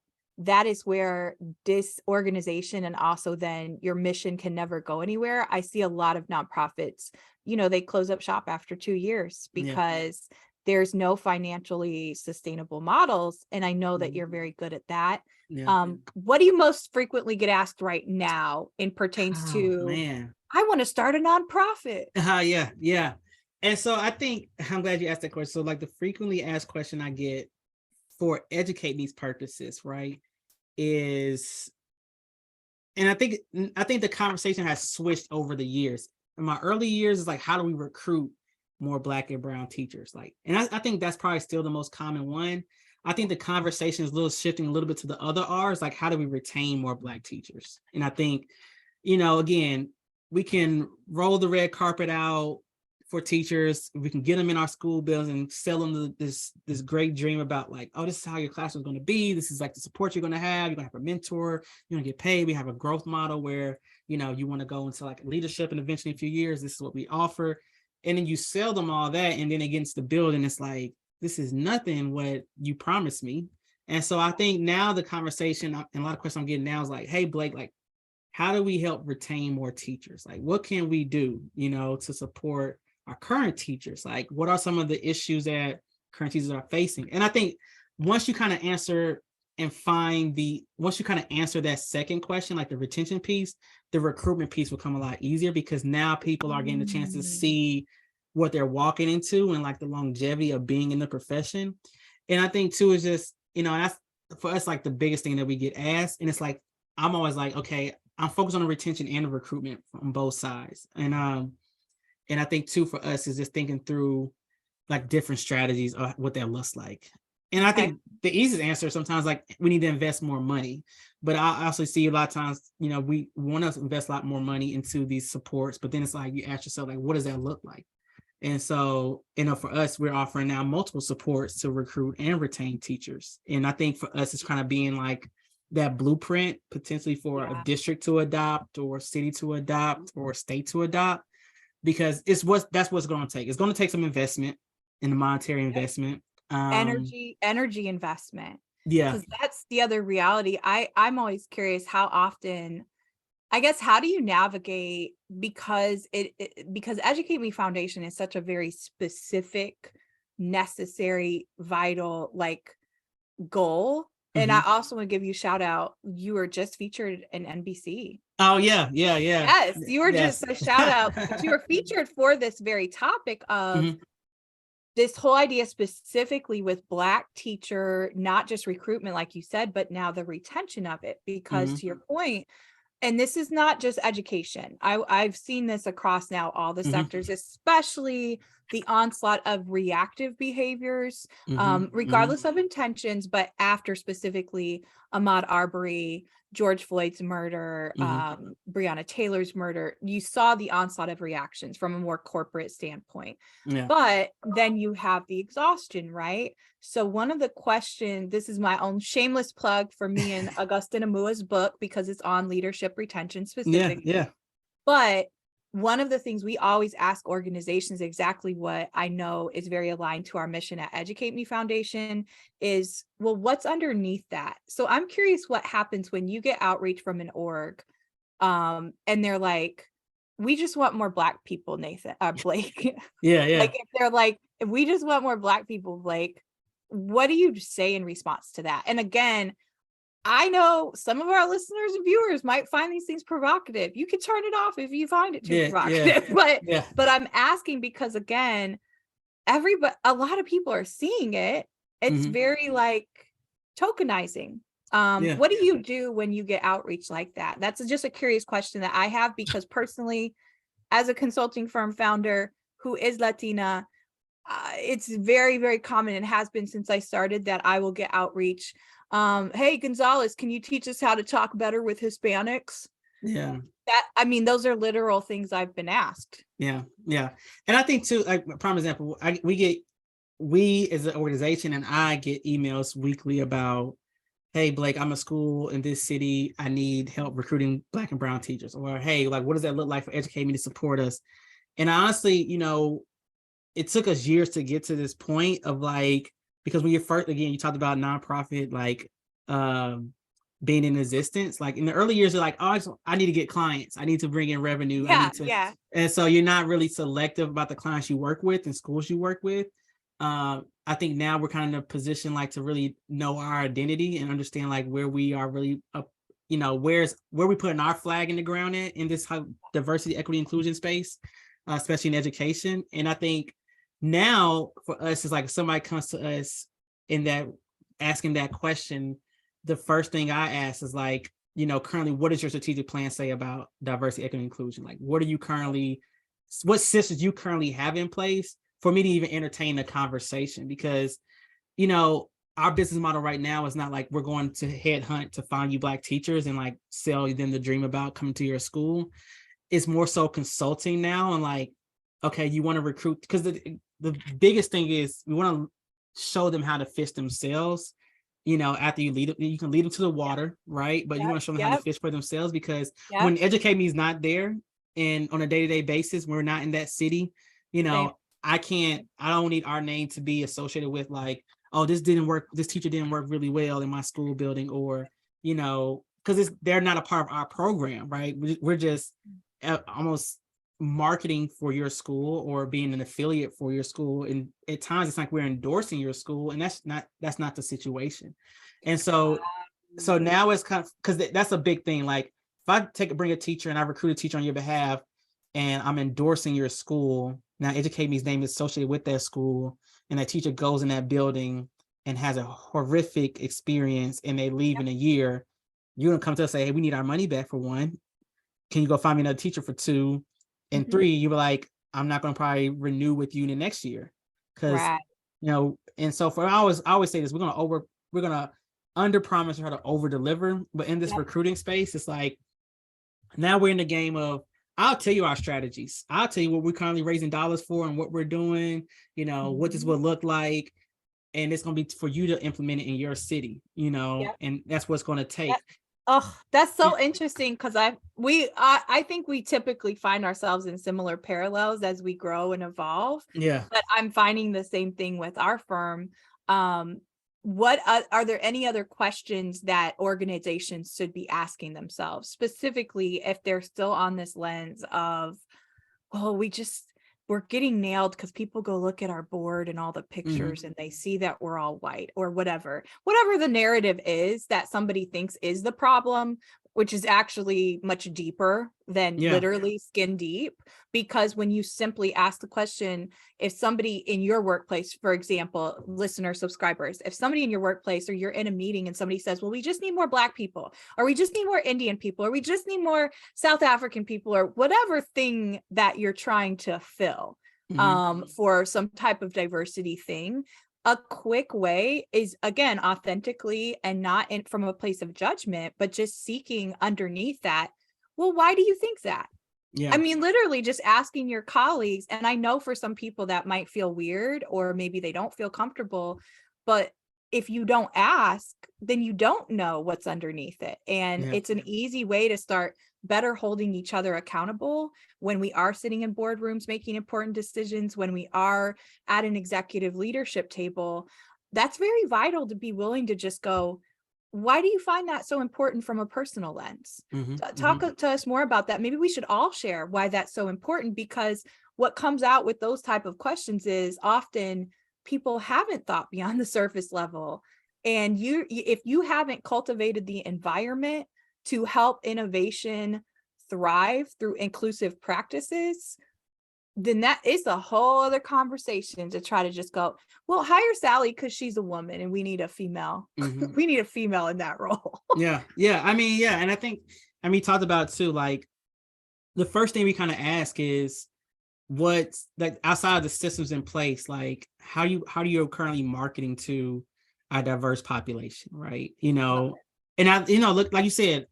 is where this organization and also then your mission can never go anywhere. I see a lot of nonprofits, they close up shop after 2 years because there's no financially sustainable models. And I know that you're very good at that. Yeah. What do you most frequently get asked right now in pertains to, I want to start a nonprofit? Yeah. And so I think, I'm glad you asked that question. So like the frequently asked question I get for educating these purposes, right, is, and I think the conversation has switched over the years. In my early years, it's like, how do we recruit more Black and brown teachers? Like, and I think that's probably still the most common one. I think the conversation is shifting a little bit to the other R's, like how do we retain more Black teachers? And I think, again, we can roll the red carpet out for teachers. We can get them in our school buildings and sell them this great dream about like, oh, this is how your classroom is going to be. This is like the support you're going to have. You're going to have a mentor. You're going to get paid. We have a growth model where, you want to go into like leadership and eventually in a few years, this is what we offer. And then you sell them all that. And then against the building, it's like, this is nothing what you promised me. And so I think now the conversation and a lot of questions I'm getting now is like, hey, Blake, like, how do we help retain more teachers? Like, what can we do, to support our current teachers? Like, what are some of the issues that current teachers are facing? And I think once you kind of answer that second question, like the retention piece, the recruitment piece will come a lot easier because now people are getting the chance to see what they're walking into and like the longevity of being in the profession. And I think too is just, that's for us, like the biggest thing that we get asked. And it's like, I'm always like, okay, I'm focused on the retention and the recruitment from both sides. And I think too, for us is just thinking through like different strategies of what that looks like. And I think the easiest answer sometimes, like, we need to invest more money. But I also see a lot of times, we want to invest a lot more money into these supports, but then it's like, you ask yourself, like, what does that look like? And so, for us, we're offering now multiple supports to recruit and retain teachers. And I think for us, it's kind of being like, that blueprint potentially for a district to adopt or city to adopt or state to adopt, because that's what's going to take. It's going to take some investment in the monetary investment, energy investment. Yeah, because that's the other reality. I'm always curious how often, I guess, how do you navigate, because because Educate Me Foundation is such a very specific, necessary, vital like goal. And I also want to give you a shout out. You were just featured in NBC. Oh yeah. Yes, you were just a shout out. But you were featured for this very topic of this whole idea, specifically with Black teacher, not just recruitment, like you said, but now the retention of it. Because to your point, and this is not just education. I've seen this across now all the sectors, especially the onslaught of reactive behaviors, regardless of intentions, but after specifically Ahmaud Arbery, George Floyd's murder, Breonna Taylor's murder, you saw the onslaught of reactions from a more corporate standpoint. But then you have the exhaustion, right? So one of the questions, this is my own shameless plug for me and Augustin Amua's book, because it's on leadership retention specifically. But one of the things we always ask organizations, exactly what I know is very aligned to our mission at Educate Me Foundation, is, well, what's underneath that? So I'm curious what happens when you get outreach from an org, and they're like, we just want more Black people, Nathan, Blake. Like if they're like, if we just want more Black people, Blake, what do you say in response to that? And again, I know some of our listeners and viewers might find these things provocative. You can turn it off if you find it too provocative. But I'm asking because, again, a lot of people are seeing it. It's very like tokenizing. What do you do when you get outreach like that? That's just a curious question that I have, because personally, as a consulting firm founder who is Latina, it's very, very common, and has been since I started, that I will get outreach. Hey, Gonzalez, can you teach us how to talk better with Hispanics? Those are literal things I've been asked. And I think too, like prime example, we as an organization, and I get emails weekly about, hey, Blake, I'm a school in this city, I need help recruiting Black and brown teachers. Or, hey, like, what does that look like for Educate Me to support us? And honestly, it took us years to get to this point of like, because when you first, again, you talked about nonprofit, like being in existence, like in the early years, you're like, oh, I need to get clients. I need to bring in revenue. And so you're not really selective about the clients you work with and schools you work with. I think now we're kind of in a position like to really know our identity and understand like where we are really where we putting our flag in the ground in this diversity, equity, inclusion space, especially in education. And I think now for us, is like if somebody comes to us in that asking that question, the first thing I ask is like, currently, what does your strategic plan say about diversity, equity, inclusion? Like, what systems you currently have in place for me to even entertain the conversation? Because, our business model right now is not like we're going to headhunt to find you Black teachers and like sell them the dream about coming to your school. It's more so consulting now, and like, okay, you want to recruit, because the biggest thing is we want to show them how to fish themselves. After you lead them, you can lead them to the water, right? But you want to show them how to fish for themselves, because when Educate Me is not there and on a day-to-day basis, we're not in that city, I don't need our name to be associated with like, oh, this teacher didn't work really well in my school building, or, because they're not a part of our program, right? We're just almost marketing for your school or being an affiliate for your school, and at times it's like we're endorsing your school, and that's not the situation. And so now it's kind of, because that's a big thing. Like if I bring a teacher and I recruit a teacher on your behalf and I'm endorsing your school, now Educate Me's name is associated with that school, and that teacher goes in that building and has a horrific experience and they leave in a year, you're gonna come to us and say, hey, we need our money back for one. Can you go find me another teacher for two? And three, you were like, I'm not going to probably renew with you in the next year. Because, and so I always say this, we're going to under promise or how to over deliver. But in this recruiting space, it's like, now we're in the game of, I'll tell you our strategies. I'll tell you what we're currently raising dollars for and what we're doing, what this will look like. and it's going to be for you to implement it in your city, you know, and that's what's going to take. That's so interesting, because I think we typically find ourselves in similar parallels as we grow and evolve. Yeah. But I'm finding the same thing with our firm. What are there any other questions that organizations should be asking themselves, specifically if they're still on this lens of, oh, we're getting nailed because people go look at our board and all the pictures and they see that we're all white, or whatever the narrative is that somebody thinks is the problem, which is actually much deeper than literally skin deep. Because when you simply ask the question, if somebody in your workplace, for example, listener subscribers, if somebody in your workplace, or you're in a meeting and somebody says, well, we just need more Black people, or we just need more Indian people, or we just need more South African people, or whatever thing that you're trying to fill for some type of diversity thing, a quick way is, again, authentically, and not from a place of judgment, but just seeking underneath that, well, why do you think that? I mean, literally just asking your colleagues. And I know for some people that might feel weird, or maybe they don't feel comfortable, but if you don't ask, then you don't know what's underneath it. And it's an easy way to start better holding each other accountable when we are sitting in boardrooms making important decisions, when we are at an executive leadership table. That's very vital, to be willing to just go, why do you find that so important from a personal lens? Talk to us more about that. Maybe we should all share why that's so important, because what comes out with those type of questions is often people haven't thought beyond the surface level. And if you haven't cultivated the environment to help innovation thrive through inclusive practices, then that is a whole other conversation to try to just go, well, hire Sally because she's a woman and we need a female. We need a female in that role. Yeah. I mean, and I think, we talked about it too, like the first thing we kind of ask is, what's like outside of the systems in place, like how do you currently marketing to a diverse population, right? You know, and look, like you said,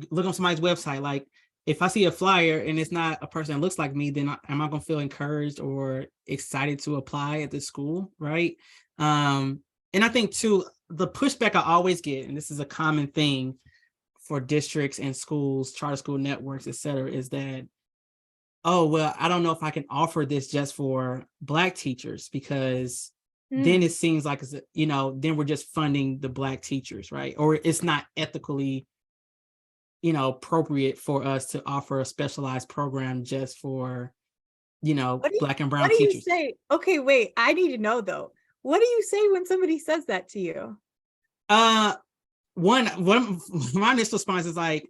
look on somebody's website. Like if I see a flyer and it's not a person that looks like me, then am I going to feel encouraged or excited to apply at the school, right? And I think too, the pushback I always get, and this is a common thing for districts and schools, charter school networks, et cetera, is that, oh, well, I don't know if I can offer this just for Black teachers, because then it seems like, then we're just funding the Black teachers, right? Or it's not ethically, appropriate for us to offer a specialized program just for, Black and brown teachers. What do you say? Okay, wait, I need to know though. What do you say when somebody says that to you? One my initial response is like,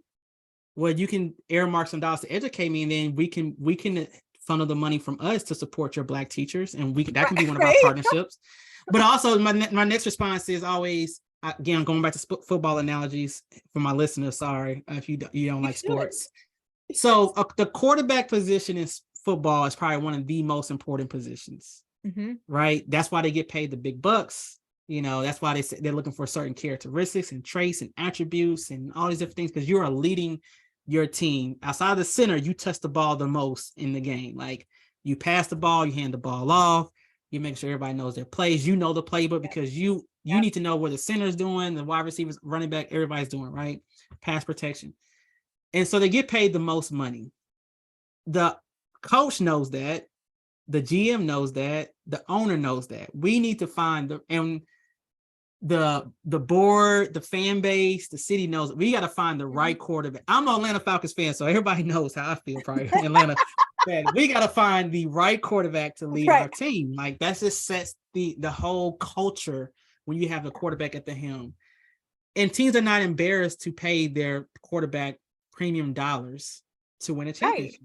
well, you can earmark some dollars to educate me, and then we can funnel the money from us to support your Black teachers, and that can be one of our partnerships. But also, my next response is always, again, going back to football analogies for my listeners. Sorry if you don't like sports. So the quarterback position in football is probably one of the most important positions, right? That's why they get paid the big bucks. That's why they're looking for certain characteristics and traits and attributes and all these different things, because you are leading your team. Outside of the center, you touch the ball the most in the game. Like you pass the ball, you hand the ball off, you make sure everybody knows their plays. You know the playbook because you need to know what the center is doing, the wide receivers, running back, everybody's doing, right? Pass protection. And so they get paid the most money. The coach knows that. The GM knows that. The owner knows that. We need to find the board, the fan base, the city knows we got to find the right quarterback. I'm an Atlanta Falcons fan, so everybody knows how I feel probably in Atlanta. We got to find the right quarterback to lead our team. Like that just sets the whole culture when you have the quarterback at the helm. And teams are not embarrassed to pay their quarterback premium dollars to win a championship.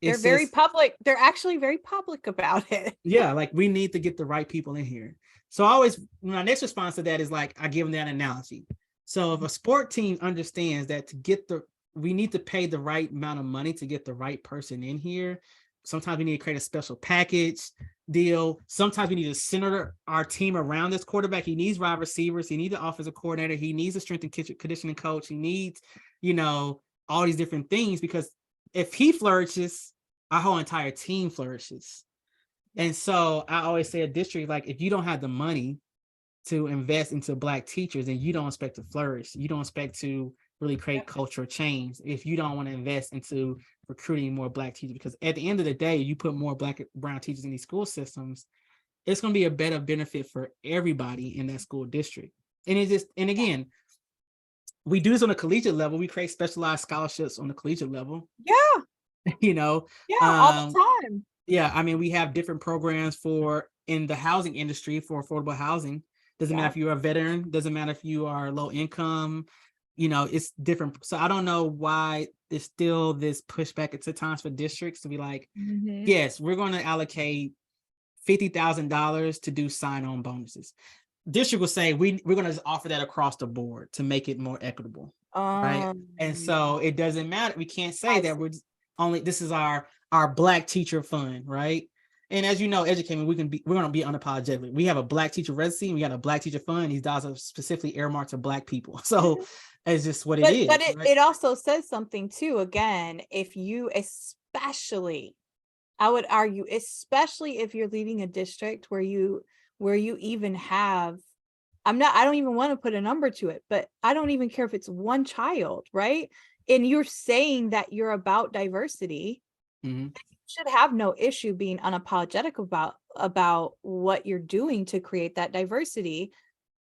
They're very public. They're actually very public about it. Yeah, like we need to get the right people in here. So my next response to that is like, I give them that analogy. So if a sport team understands that we need to pay the right amount of money to get the right person in here. Sometimes we need to create a special package deal. Sometimes we need to center our team around this quarterback. He needs wide receivers. He needs an offensive coordinator. He needs a strength and conditioning coach. He needs, all these different things, because if he flourishes, our whole entire team flourishes. And so I always say a district, like if you don't have the money to invest into Black teachers, then you don't expect to flourish. You don't expect to really create cultural change if you don't want to invest into recruiting more Black teachers. Because at the end of the day, you put more Black and brown teachers in these school systems, it's going to be a better benefit for everybody in that school district. And again, we do this on a collegiate level. We create specialized scholarships on the collegiate level. Yeah. You know, all the time. Yeah, I mean, we have different programs for in the housing industry for affordable housing. Doesn't matter if you're a veteran, doesn't matter if you are low income, it's different. So I don't know why there's still this pushback at times for districts to be like, yes, we're going to allocate $50,000 to do sign-on bonuses. District will say we're going to offer that across the board to make it more equitable, right? And so it doesn't matter. We can't say that this is our Black teacher fund, right? And as you know, educating, we're going to be unapologetic. We have a Black teacher residency, and we got a Black teacher fund. These dollars are specifically earmarked to Black people. So it's just what it is. But it also says something too. Again, if you especially, I would argue, especially if you're leading a district where you even have, I don't even want to put a number to it, but I don't even care if it's one child, right? And you're saying that you're about diversity, you should have no issue being unapologetic about what you're doing to create that diversity.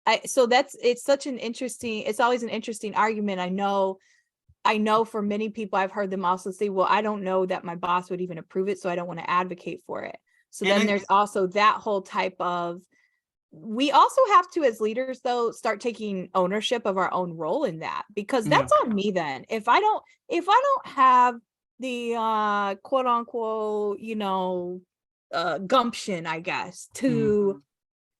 It's always an interesting argument. I know for many people, I've heard them also say, well, I don't know that my boss would even approve it, so I don't want to advocate for it. So then there's also that whole type of, we also have to, as leaders though, start taking ownership of our own role in that, because that's on me then. If I don't have the quote unquote, gumption, I guess, to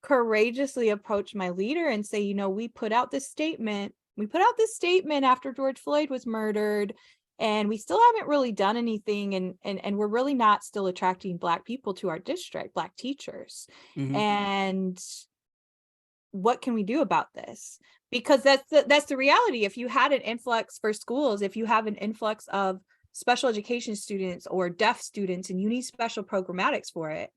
courageously approach my leader and say, we put out this statement after George Floyd was murdered, and we still haven't really done anything, and we're really not still attracting Black people to our district, Black teachers. And what can we do about this? Because that's the reality. If you had an influx for schools, if you have an influx of special education students or deaf students, and you need special programmatics for it,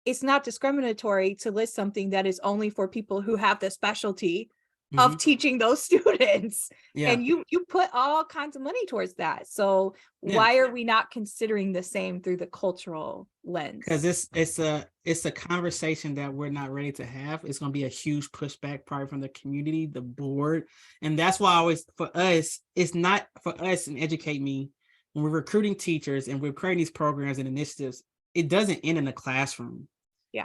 it's not discriminatory to list something that is only for people who have the specialty of teaching those students. And you put all kinds of money towards that. So why are we not considering the same through the cultural lens? Because it's a conversation that we're not ready to have. It's going to be a huge pushback probably from the community, the board. And that's why for us, it's not for us, and educate me, when we're recruiting teachers and we're creating these programs and initiatives, it doesn't end in the classroom.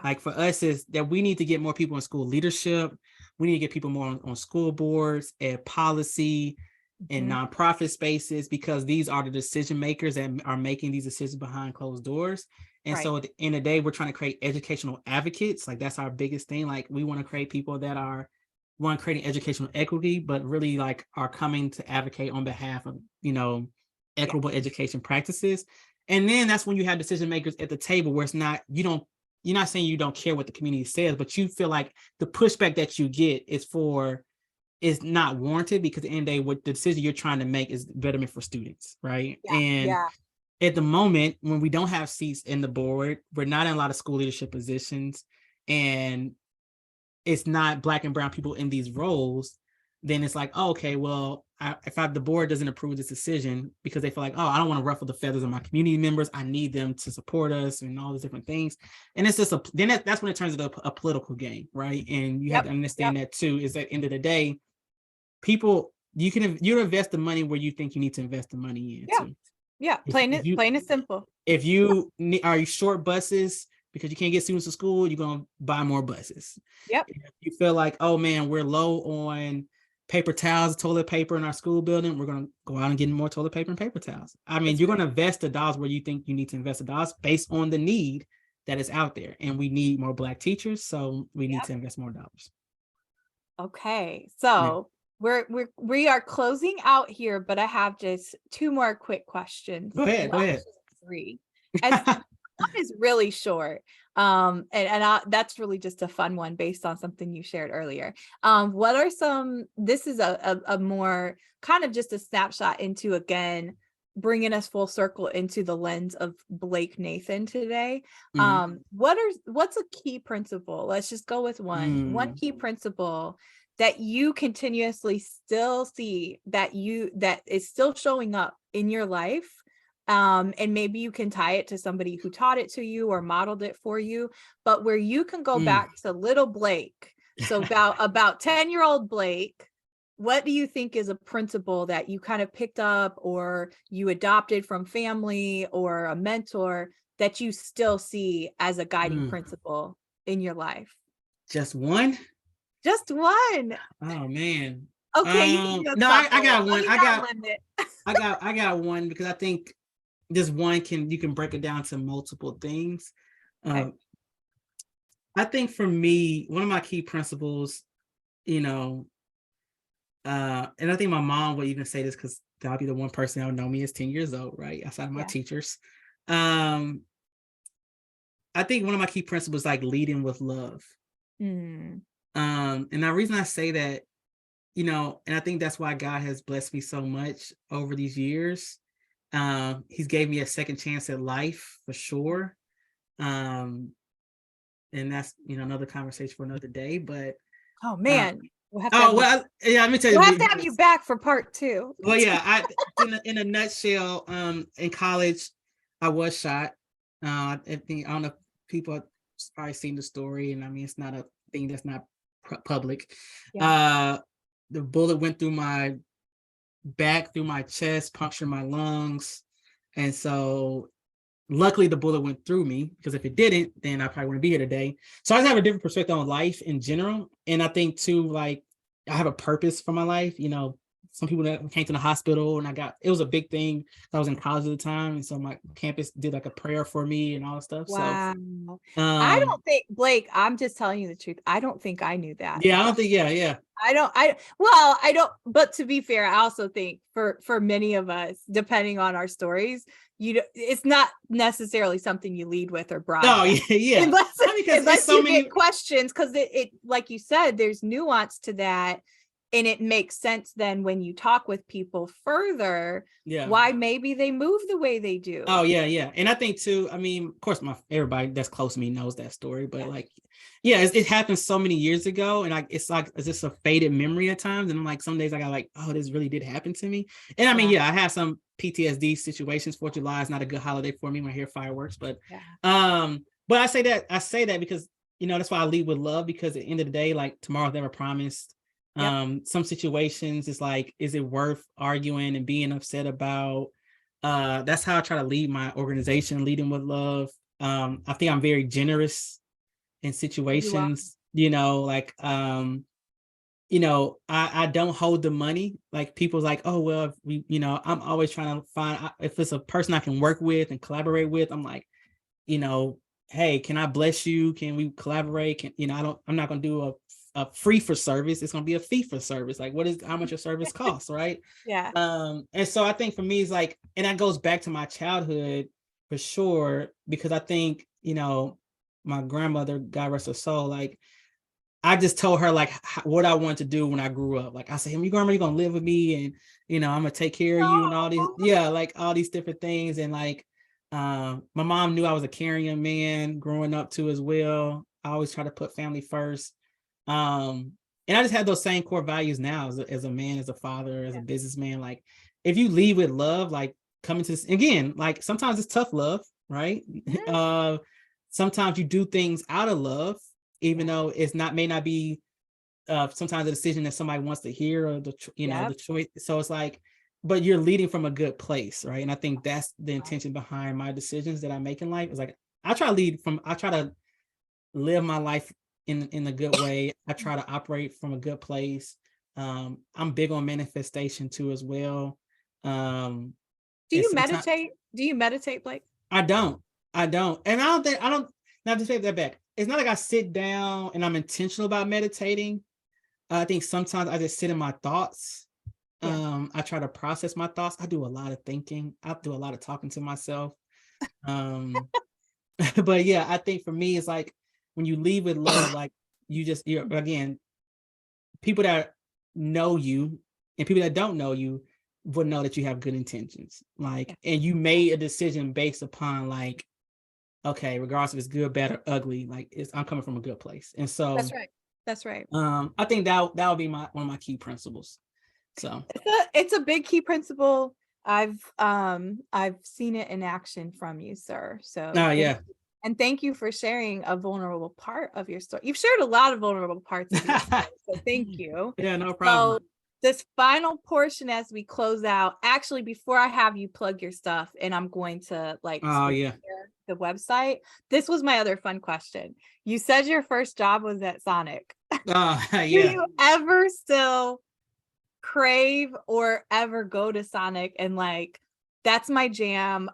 Like for us is that we need to get more people in school leadership. We need to get people more on school boards, ed policy, and nonprofit spaces, because these are the decision makers that are making these decisions behind closed doors. And so at the end of the day, we're trying to create educational advocates. Like that's our biggest thing. Like we want to create people that are creating educational equity, but really like are coming to advocate on behalf of, equitable education practices. And then that's when you have decision makers at the table where it's not, you're not saying you don't care what the community says, but you feel like the pushback that you get is not warranted, because at the end of the day, what the decision you're trying to make is betterment for students, right? At the moment, when we don't have seats in the board, we're not in a lot of school leadership positions, and it's not Black and brown people in these roles, then it's like, oh, okay, well, if the board doesn't approve this decision because they feel like, oh, I don't want to ruffle the feathers of my community members, I need them to support us and all these different things. And it's just that's when it turns into a political game, right? And you have to understand that too, is at the end of the day, people, you invest the money where you think you need to invest the money in. Plain and simple. If you are short buses because you can't get students to school, you're going to buy more buses. If you feel like, oh man, we're low on paper towels, toilet paper in our school building, we're going to go out and get more toilet paper and paper towels. I mean, you're going to invest the dollars where you think you need to invest the dollars based on the need that is out there. And we need more Black teachers, so we need to invest more dollars. Okay, so we are closing out here, but I have just two more quick questions. Go ahead. Three. And one is really short. That's really just a fun one based on something you shared earlier. What are this is a more kind of just a snapshot into, again, bringing us full circle into the lens of Blake Nathan today. Mm. What's a key principle? Let's just go with one key principle that you continuously still see that is still showing up in your life. And maybe you can tie it to somebody who taught it to you or modeled it for you, but where you can go back to little Blake. So about 10-year-old Blake, what do you think is a principle that you kind of picked up or you adopted from family or a mentor that you still see as a guiding principle in your life? Just one? Just one. Oh man. Okay. No, I got one. I got one because I think this one you can break it down to multiple things. Okay. I think for me, one of my key principles, and I think my mom would even say this because that'll be the one person that would know me is 10 years old, right? Outside of my teachers. I think one of my key principles is like leading with love. And the reason I say that, and I think that's why God has blessed me so much over these years. He's gave me a second chance at life for sure. And that's, another conversation for another day, but. Oh man. We'll have to let me tell you. We'll have to have you back for part 2. Well, yeah, in a nutshell, in college, I was shot. I think I don't know if people have probably seen the story, and I mean it's not a thing that's not public. Yeah. The bullet went through my back, through my chest, punctured my lungs, and so luckily the bullet went through me, because if it didn't, then I probably wouldn't be here today. So I just have a different perspective on life in general, and I think too, like, I have a purpose for my life. Some people that came to the hospital, and it was a big thing. I was in college at the time, and so my campus did like a prayer for me and all that stuff. Wow. So I don't think, Blake, I'm just telling you the truth, I don't think I knew that. Yeah, I don't think, yeah. I don't, but to be fair, I also think for many of us, depending on our stories, it's not necessarily something you lead with or broadcast. Oh, yeah. Unless you get questions, because it, like you said, there's nuance to that. And it makes sense then when you talk with people further, why maybe they move the way they do. Oh, yeah. And I think too, I mean, of course, everybody that's close to me knows that story, but it happened so many years ago, and it's just a faded memory at times. And I'm like, some days I got like, oh, this really did happen to me. And I mean, I have some PTSD situations. 4th of July is not a good holiday for me when I hear fireworks, but but I say that because, that's why I lead with love, because at the end of the day, like, tomorrow's never promised. Some situations, it's like, is it worth arguing and being upset about? That's how I try to lead my organization, leading with love. I think I'm very generous in situations, I don't hold the money. Like, people's like, oh, well, I'm always trying to find, if it's a person I can work with and collaborate with, I'm like, hey, can I bless you? Can we collaborate? I'm not going to do a free for service. It's going to be a fee for service. Like, how much your service costs, right? Yeah. And so I think for me, it's like, and that goes back to my childhood for sure, because I think, my grandmother, God rest her soul, like, I just told her like what I wanted to do when I grew up. Like, I said, hey, grandma, you're going to live with me, and, I'm going to take care of you and all these, like all these different things. And like, my mom knew I was a caring man growing up too as well. I always try to put family first. And I just have those same core values now as a man, as a father, as a businessman. Like, if you lead with love, like, coming to this again, like, sometimes it's tough love, right? Sometimes you do things out of love, even though may not be sometimes a decision that somebody wants to hear, or the choice. So it's like, but you're leading from a good place, right? And I think that's the intention behind my decisions that I make in life. Is like, I try to live my life in a good way. I try to operate from a good place. I'm big on manifestation too as well. Do you meditate? Do you meditate, Blake? I don't. And I don't, not to take that back. It's not like I sit down and I'm intentional about meditating. I think sometimes I just sit in my thoughts. I try to process my thoughts. I do a lot of thinking. I do a lot of talking to myself. But yeah, I think for me, it's like, when you lead with love, like, again, people that know you and people that don't know you, would know that you have good intentions. Like, and you made a decision based upon like, okay, regardless if it's good, bad, or ugly, like I'm coming from a good place. And so That's right. I think that would be one of my key principles. So it's a big key principle. I've seen it in action from you, sir. So and thank you for sharing a vulnerable part of your story. You've shared a lot of vulnerable parts of your story, so thank you. Yeah, no problem. So this final portion as we close out, actually, before I have you plug your stuff, and I'm going to like the website. This was my other fun question. You said your first job was at Sonic. Do you ever still crave or ever go to Sonic and like, that's my jam?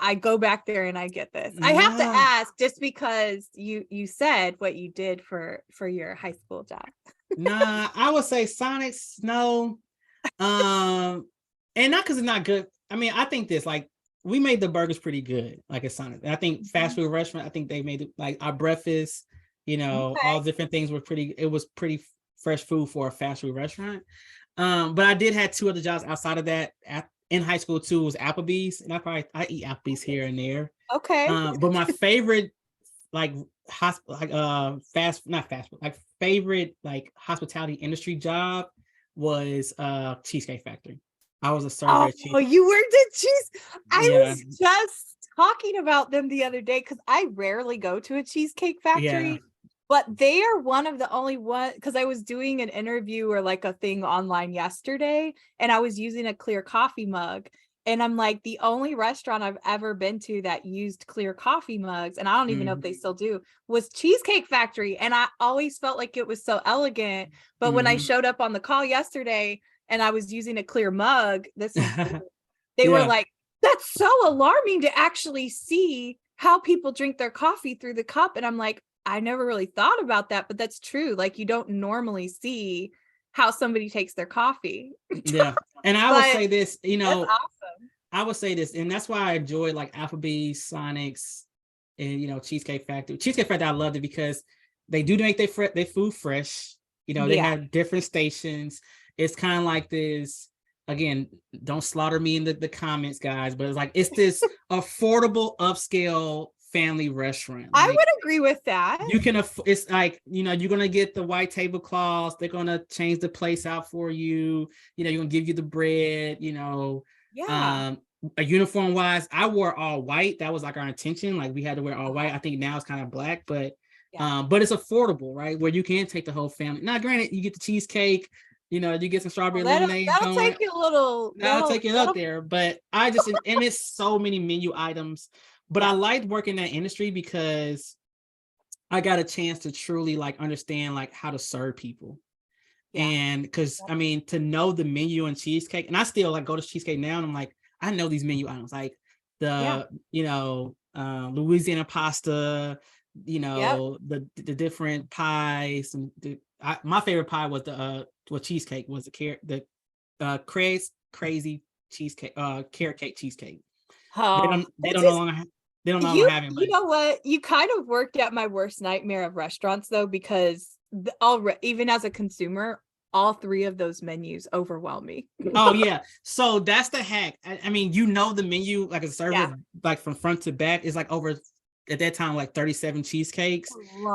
I go back there and I get this. I have to ask just because you said what you did for your high school job. Nah, I would say Sonic's no. And not because it's not good. I mean, I think this, like, we made the burgers pretty good, like at Sonic. I think fast food restaurant, I think they made it like our breakfast, all different things were it was pretty fresh food for a fast food restaurant. But I did have 2 other jobs outside of that in high school too, was Applebee's. And I eat Applebee's here and there. Okay. But my favorite favorite hospitality industry job was Cheesecake Factory. I was a server at Cheesecake. Oh, you worked at Cheese. I was just talking about them the other day because I rarely go to a Cheesecake Factory. But they are one of the only one, because I was doing an interview or like a thing online yesterday, and I was using a clear coffee mug. And I'm like, the only restaurant I've ever been to that used clear coffee mugs, and I don't even know if they still do, was Cheesecake Factory. And I always felt like it was so elegant. But when I showed up on the call yesterday and I was using a clear mug, they were like, that's so alarming to actually see how people drink their coffee through the cup. And I'm like, I never really thought about that, but that's true. Like, you don't normally see how somebody takes their coffee. Yeah. And I would say this, that's awesome. I would say this, and that's why I enjoy like Applebee's, Sonic's, and Cheesecake Factory. Cheesecake Factory, I loved it because they do make their food fresh. They have different stations. It's kind of like this. Again, don't slaughter me in the comments, guys, but it's this affordable upscale family restaurant. I would agree with that. You can, it's like, you're going to get the white tablecloths. They're going to change the place out for you. You're going to give you the bread, uniform wise. I wore all white. That was like our intention. Like, we had to wear all white. I think now it's kind of black, but it's affordable, right? Where you can take the whole family. Now, granted, you get the cheesecake, you get some strawberry lemonade. That'll take you a little. That'll take you up there. But and it's so many menu items. But I liked working in that industry because I got a chance to truly like understand like how to serve people. And because I mean, to know the menu on cheesecake, and I still like go to cheesecake now and I'm like, I know these menu items, like the Louisiana pasta, the different pies. And my favorite pie was the cheesecake was the crazy cheesecake, carrot cake cheesecake. They don't no longer have. They don't know having. You know what? You kind of worked at my worst nightmare of restaurants, though, because even as a consumer, all 3 of those menus overwhelm me. Oh yeah, so that's the hack. I mean, the menu like a server, like from front to back is like over at that time like 37 cheesecakes.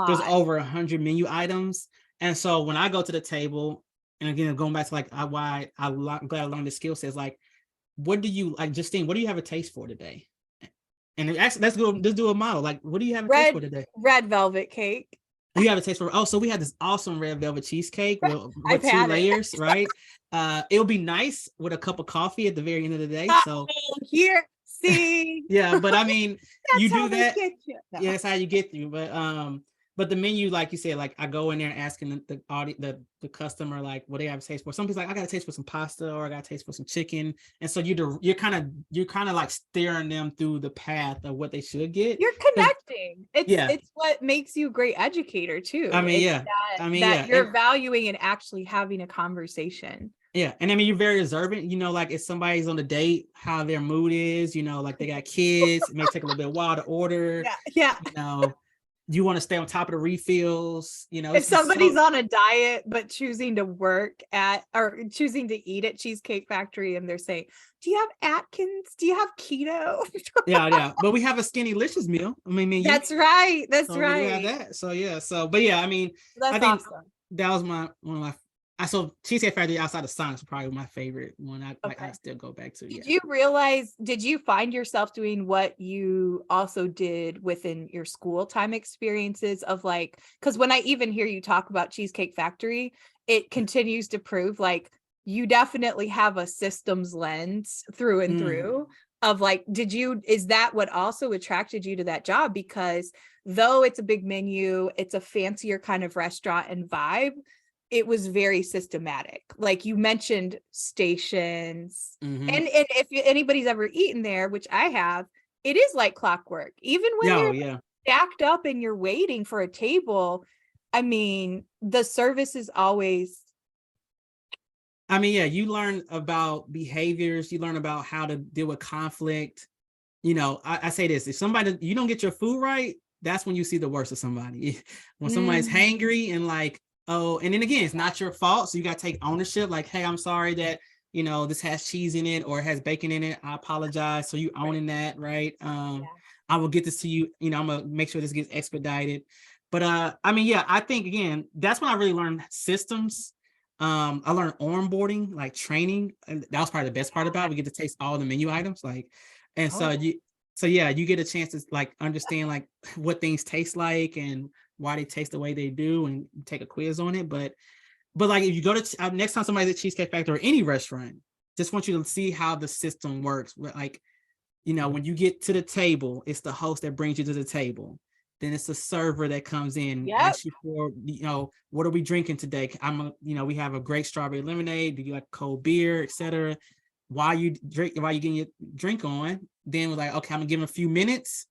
There's over 100 menu items, and so when I go to the table, and again going back to like I'm glad I learned the skill sets. Like, what do you like, Justine? What do you have a taste for today? And actually, let's do a model. Like, what do you have a taste for today? Red velvet cake. You have a taste for? So we had this awesome red velvet cheesecake with 2 layers, right? It'll be nice with a cup of coffee at the very end of the day. So here, see, but I mean, you do that. No. Yeah, that's how you get through. But the menu, like you said, like I go in there asking the customer like what they have a taste for. Some people's like, I got a taste for some pasta or I got a taste for some chicken. And so you're kind of like steering them through the path of what they should get. You're connecting. It's what makes you a great educator too. I mean, you're valuing and actually having a conversation. Yeah. And I mean, you're very observant, like if somebody's on a date, how their mood is, like they got kids, it may take a little bit of while to order. Yeah. you want to stay on top of the refills. You know, if somebody's on a diet but choosing to work at or choosing to eat at Cheesecake Factory and they're saying, do you have Atkins? Do you have keto? yeah. But we have a Skinny-licious meal. I mean, that's right. That's so right. We have that. So yeah. So, but yeah, I mean, that's I think awesome. That was one of my. So Cheesecake Factory outside of Sonics was probably my favorite one. I still go back to. Did you realize? Did you find yourself doing what you also did within your school time experiences of like? Because when I even hear you talk about Cheesecake Factory, it continues to prove like you definitely have a systems lens through and through. Of like, is that what also attracted you to that job? Because though it's a big menu, it's a fancier kind of restaurant and vibe. It was very systematic. Like you mentioned stations. And if anybody's ever eaten there, which I have, it is like clockwork. Even when they're stacked up and you're waiting for a table, I mean, the service is always. I mean, yeah, you learn about behaviors, you learn about how to deal with conflict. You know, I say this, if you don't get your food right, that's when you see the worst of somebody. When somebody's hangry and like, oh, and then again, it's not your fault. So you got to take ownership. Like, hey, I'm sorry that, you know, this has cheese in it or has bacon in it. I apologize. So you owning that, right? I will get this to you. You know, I'm going to make sure this gets expedited. But I mean, yeah, I think, again, that's when I really learned systems. I learned onboarding, like training. And that was probably the best part about it. We get to taste all the menu items. Like, and so you get a chance to like understand like what things taste like and why they taste the way they do and take a quiz on it. But like if you go to next time somebody's at Cheesecake Factory or any restaurant, just want you to see how the system works. Like, you know, when you get to the table, it's the host that brings you to the table. Then it's the server that comes in, asks you for, you know, what are we drinking today? We have a great strawberry lemonade. Do you like cold beer, etc.? While you getting your drink on, then we're like, okay, I'm gonna give them a few minutes.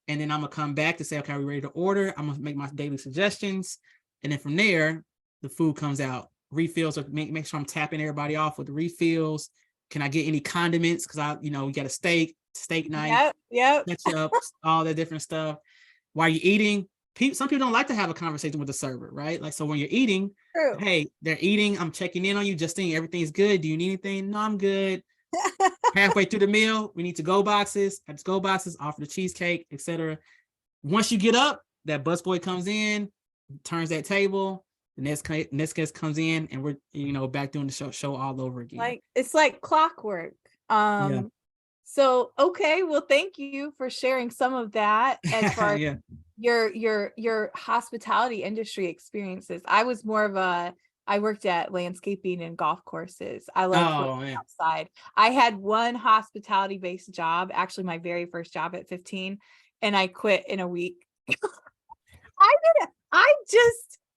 And then I'm gonna come back to say, okay, are we ready to order? I'm gonna make my daily suggestions. And then from there, the food comes out. Refills, make sure I'm tapping everybody off with the refills. Can I get any condiments? Because we got a steak knife, ketchup, all that different stuff. While you're eating, some people don't like to have a conversation with the server, right? Like, so when you're eating, hey, they're eating, I'm checking in on you, just thinking everything's good. Do you need anything? No, I'm good. Halfway through the meal, we need to go boxes. At go boxes, offer the cheesecake, etc. Once you get up, that busboy comes in, turns that table. The next guest comes in, and we're back doing the show all over again. Like it's like clockwork. So okay, well, thank you for sharing some of that as far as your hospitality industry experiences. I was more of I worked at landscaping and golf courses. I love outside. I had one hospitality-based job, actually my very first job at 15, and I quit in a week.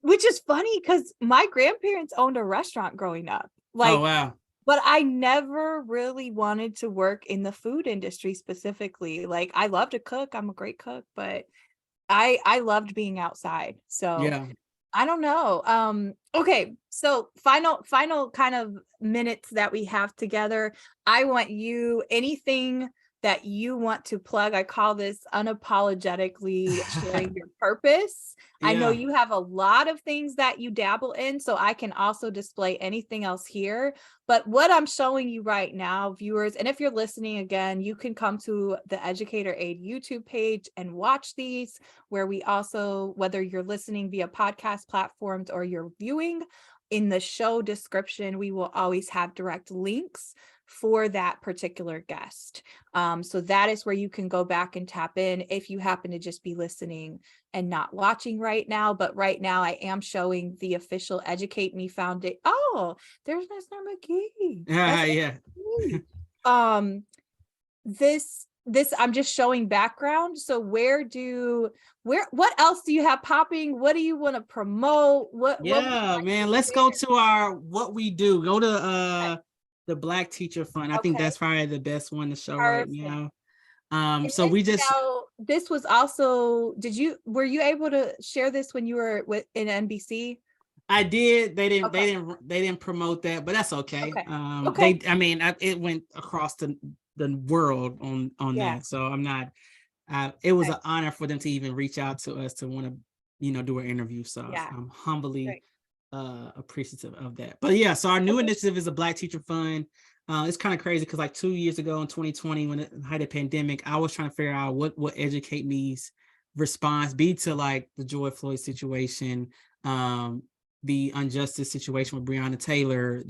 Which is funny because my grandparents owned a restaurant growing up. Like, oh wow. But I never really wanted to work in the food industry specifically. Like, I love to cook. I'm a great cook, but I loved being outside. So I don't know. Okay. So final kind of minutes that we have together. I want anything that you want to plug. I call this unapologetically sharing your purpose. I know you have a lot of things that you dabble in, so I can also display anything else here. But what I'm showing you right now, viewers, and if you're listening again, you can come to the Educator Aid YouTube page and watch these, where we also, whether you're listening via podcast platforms or you're viewing, in the show description, we will always have direct links for that particular guest. So that is where you can go back and tap in if you happen to just be listening and not watching right now. But right now I am showing the official Educate Me Foundation. Oh, there's Mr. McGee. This I'm just showing background. So what else do you have popping? What do you want to promote? Let's go to our what we do. Go to the Black Teacher Fund. I think that's probably the best one to show right now. So we just this was also, were you able to share this when you were in NBC? I did. They didn't promote that, but that's okay. It went across the world on that. So I'm not it was an honor for them to even reach out to us to want to, do an interview. So I'm humbly appreciative of that. But yeah, so our new initiative is a Black Teacher Fund. It's kind of crazy because like 2 years ago in 2020, when it had a pandemic, I was trying to figure out what Educate Me's response be to like the George Floyd situation, the injustice situation with Breonna Taylor,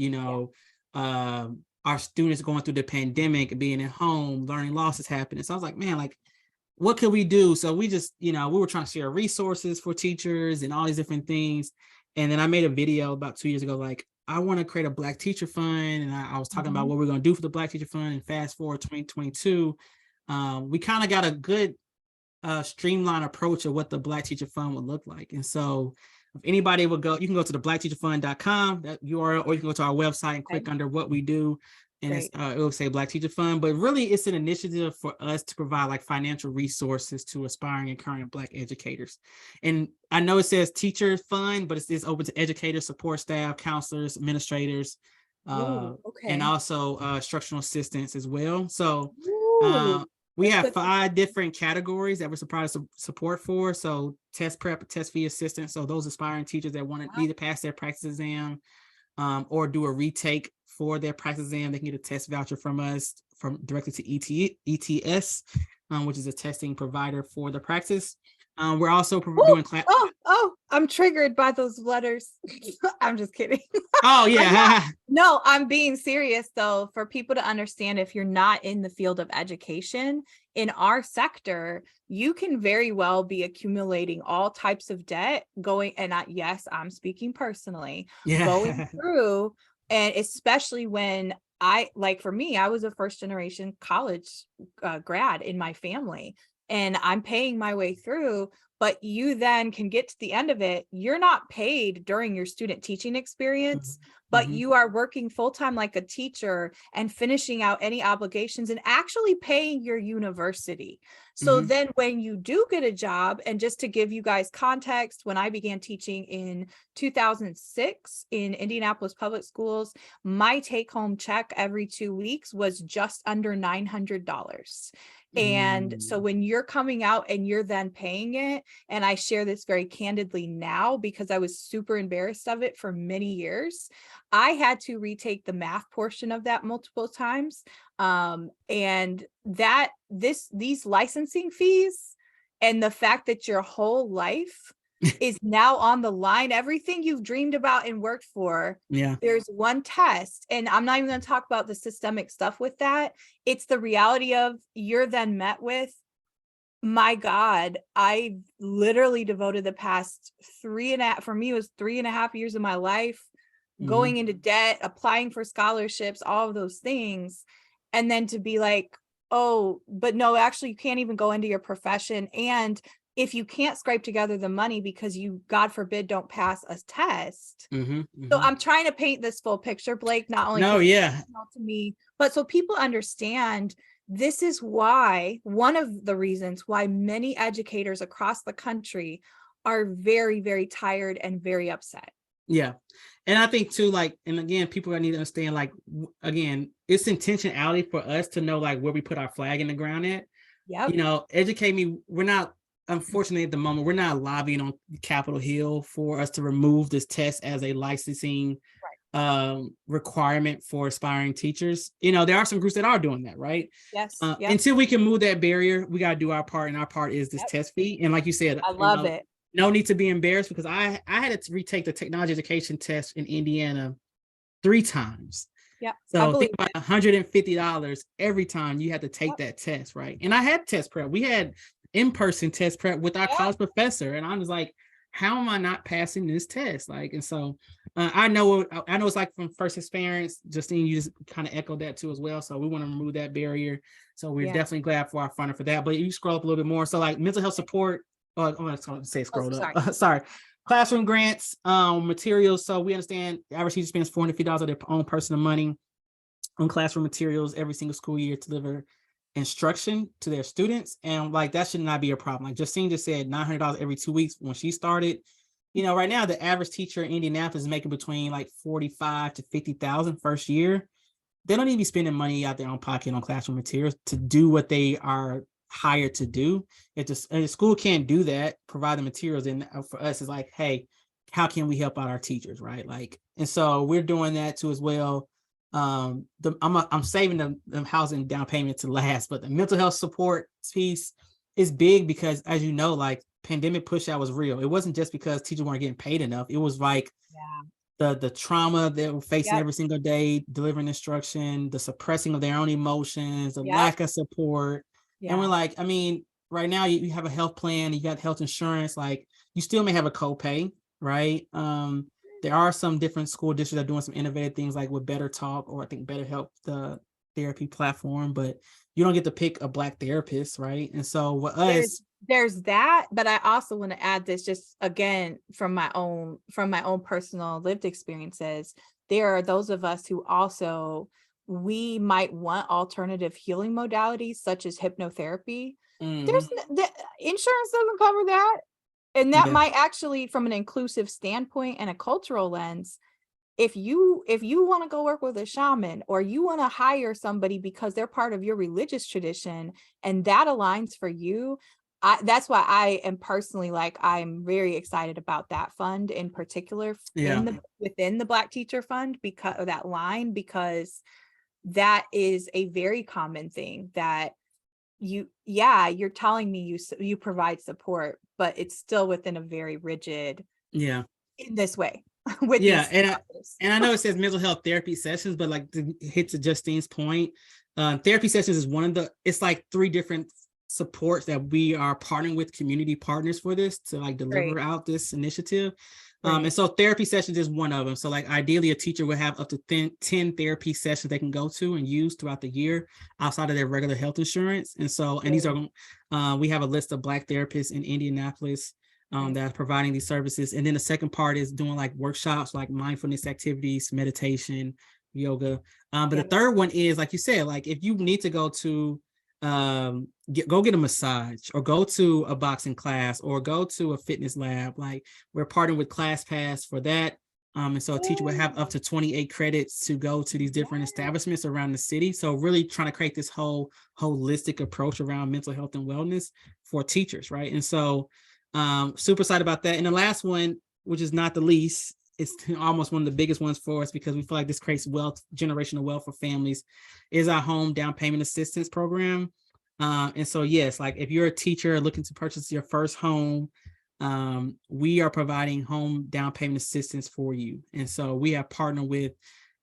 our students going through the pandemic, being at home, learning loss is happening. So I was like, man, like, what could we do? So we just, we were trying to share resources for teachers and all these different things. And then I made a video about 2 years ago, like, I want to create a Black Teacher Fund. And I was talking about what we're going to do for the Black Teacher Fund. And fast forward 2022, we kind of got a good streamlined approach of what the Black Teacher Fund would look like. And so if anybody would go, you can go to the blackteacherfund.com, that URL, or you can go to our website and click under what we do. And it will say Black Teacher Fund, but really it's an initiative for us to provide like financial resources to aspiring and current Black educators. And I know it says Teacher Fund, but it's open to educators, support staff, counselors, administrators, and also instructional assistants as well. So we have 5 different categories that we're supposed to support for. So test prep, test fee assistance. So those aspiring teachers that want to either pass their practice exam or do a retake for their practice exam, they can get a test voucher from us directly to ETS, which is a testing provider for the practice. We're also doing class. Oh, I'm triggered by those letters. I'm just kidding. Oh yeah. No, I'm being serious though, for people to understand, if you're not in the field of education, in our sector, you can very well be accumulating all types of debt yes, I'm speaking personally, going through. And especially when for me, I was a first generation college grad in my family, and I'm paying my way through, but you then can get to the end of it. You're not paid during your student teaching experience, but you are working full-time like a teacher and finishing out any obligations and actually paying your university. So then when you do get a job, and just to give you guys context, when I began teaching in 2006 in Indianapolis public schools, my take-home check every 2 weeks was just under $900. And so when you're coming out and you're then paying it, and I share this very candidly now because I was super embarrassed of it for many years, I had to retake the math portion of that multiple times. And these licensing fees and the fact that your whole life is now on the line, everything you've dreamed about and worked for. There's one test, and I'm not even going to talk about the systemic stuff with that. It's the reality of you're then met with, my God, I literally devoted the past 3.5 years of my life going into debt, applying for scholarships, all of those things. And then to be like, oh, but no, actually you can't even go into your profession. And if you can't scrape together the money because you, God forbid, don't pass a test. So I'm trying to paint this full picture, Blake, not only to me, but so people understand. This is why, one of the reasons why many educators across the country are very, very tired and very upset. Yeah. And I think too, like, and again, people need to understand, like, again, it's intentionality for us to know like where we put our flag in the ground at. Educate Me, we're not, unfortunately at the moment, we're not lobbying on Capitol Hill for us to remove this test as a licensing requirement for aspiring teachers. There are some groups that are doing that, right? Yes. Until we can move that barrier, we got to do our part, and our part is this test fee. And like you said, I love it. No need to be embarrassed, because I had to retake the technology education test in Indiana 3 times. Yeah. So think about $150 every time you had to take that test, right? And I had test prep. We had in-person test prep with our college professor, and I was like, how am I not passing this test? Like, and so I know it's like from first experience. Justine, you just kind of echoed that too as well. So we want to remove that barrier. So we're definitely glad for our funder for that. But you scroll up a little bit more. So like mental health support. I'm going to say scroll up. Sorry. Classroom grants, materials. So we understand the average teacher spends $450 of their own personal money on classroom materials every single school year to deliver instruction to their students. And like, that should not be a problem. Like Justine just said, $900 every 2 weeks when she started. Right now the average teacher in Indianapolis is making between like $45,000 to $50,000 first year. They don't need to be spending money out their own pocket on classroom materials to do what they are hired to do. If the school can't do that, provide the materials, and for us, it's like, hey, how can we help out our teachers, right? Like, and so we're doing that too as well. I'm saving the housing down payment to last, but the mental health support piece is big because, as you know, like pandemic push out was real. It wasn't just because teachers weren't getting paid enough. It was like the trauma that we're facing every single day, delivering instruction, the suppressing of their own emotions, the lack of support. And we're like, I mean, right now you have a health plan, you got health insurance, like you still may have a copay, right? There are some different school districts that are doing some innovative things like with Better Talk, or I think Better Help, the therapy platform, but you don't get to pick a Black therapist, right? And so with us, there's that, but I also want to add this, just again from my own personal lived experiences. There are those of us who also, we might want alternative healing modalities such as hypnotherapy. There's the insurance doesn't cover that, and that might actually, from an inclusive standpoint and a cultural lens, if you want to go work with a shaman, or you want to hire somebody because they're part of your religious tradition and that aligns for you, that's why I am personally like, I'm very excited about that fund in particular, within the Black Teacher Fund, because of that line, because that is a very common thing that you're telling me you provide support, but it's still within a very rigid in this way. With and I know it says mental health therapy sessions, but like to hit to Justine's point, therapy sessions is one of the, it's like 3 different supports that we are partnering with community partners for this to like deliver out this initiative. And so therapy sessions is one of them. So like ideally a teacher would have up to 10 therapy sessions they can go to and use throughout the year outside of their regular health insurance. And so, and these are, we have a list of Black therapists in Indianapolis that are providing these services. And then the second part is doing like workshops, like mindfulness activities, meditation, yoga. But the third one is, like you said, like if you need to go to go get a massage, or go to a boxing class, or go to a fitness lab, like we're partnering with ClassPass for that. And so a teacher would have up to 28 credits to go to these different establishments around the city. So really trying to create this whole holistic approach around mental health and wellness for teachers, right? And so super excited about that. And the last one, which is not the least, it's almost one of the biggest ones for us because we feel like this creates wealth, generational wealth for families, is our home down payment assistance program. And so, yes, like if you're a teacher looking to purchase your first home, we are providing home down payment assistance for you. And so we have partnered with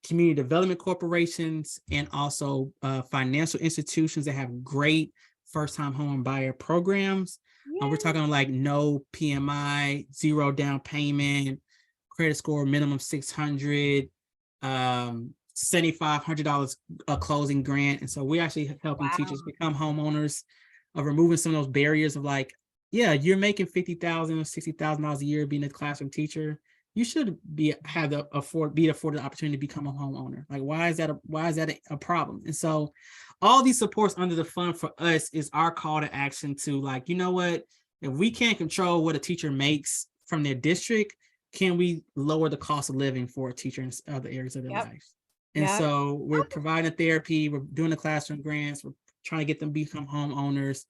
community development corporations and also financial institutions that have great first-time home buyer programs. We're talking like no PMI, 0 down payment, credit score minimum 600, $7,500 a closing grant. And so we're actually helping teachers become homeowners, of removing some of those barriers of like, you're making $50,000 or $60,000 a year being a classroom teacher. You should be afforded the opportunity to become a homeowner. Like, why is that a problem? And so all these supports under the fund for us is our call to action to like, you know what, if we can't control what a teacher makes from their district, can we lower the cost of living for a teacher in other areas of their lives? And so we're providing therapy, we're doing the classroom grants, we're trying to get them to become homeowners.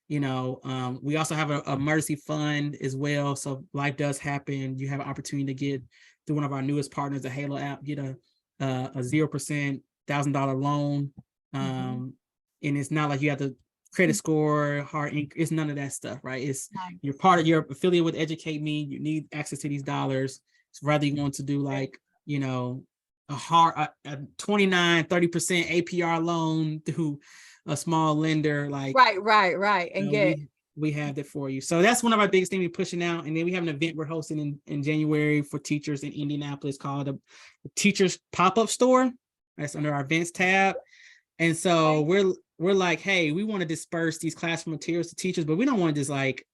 You know, we also have a emergency fund as well. So if life does happen, you have an opportunity to get through one of our newest partners, the Halo app, get a 0% $1,000 loan. And it's not like you have to credit score, it's none of that stuff, right? It's you're affiliate with Educate Me, you need access to these dollars. So rather you want to do like, you know, a 29, 30% APR loan through a small lender, like right. And we have that for you. So that's one of our biggest things we're pushing out. And then we have an event we're hosting in January for teachers in Indianapolis called a Teachers Pop-Up Store. That's under our events tab. And so we're like, hey, we want to disperse these classroom materials to teachers, but we don't want to just like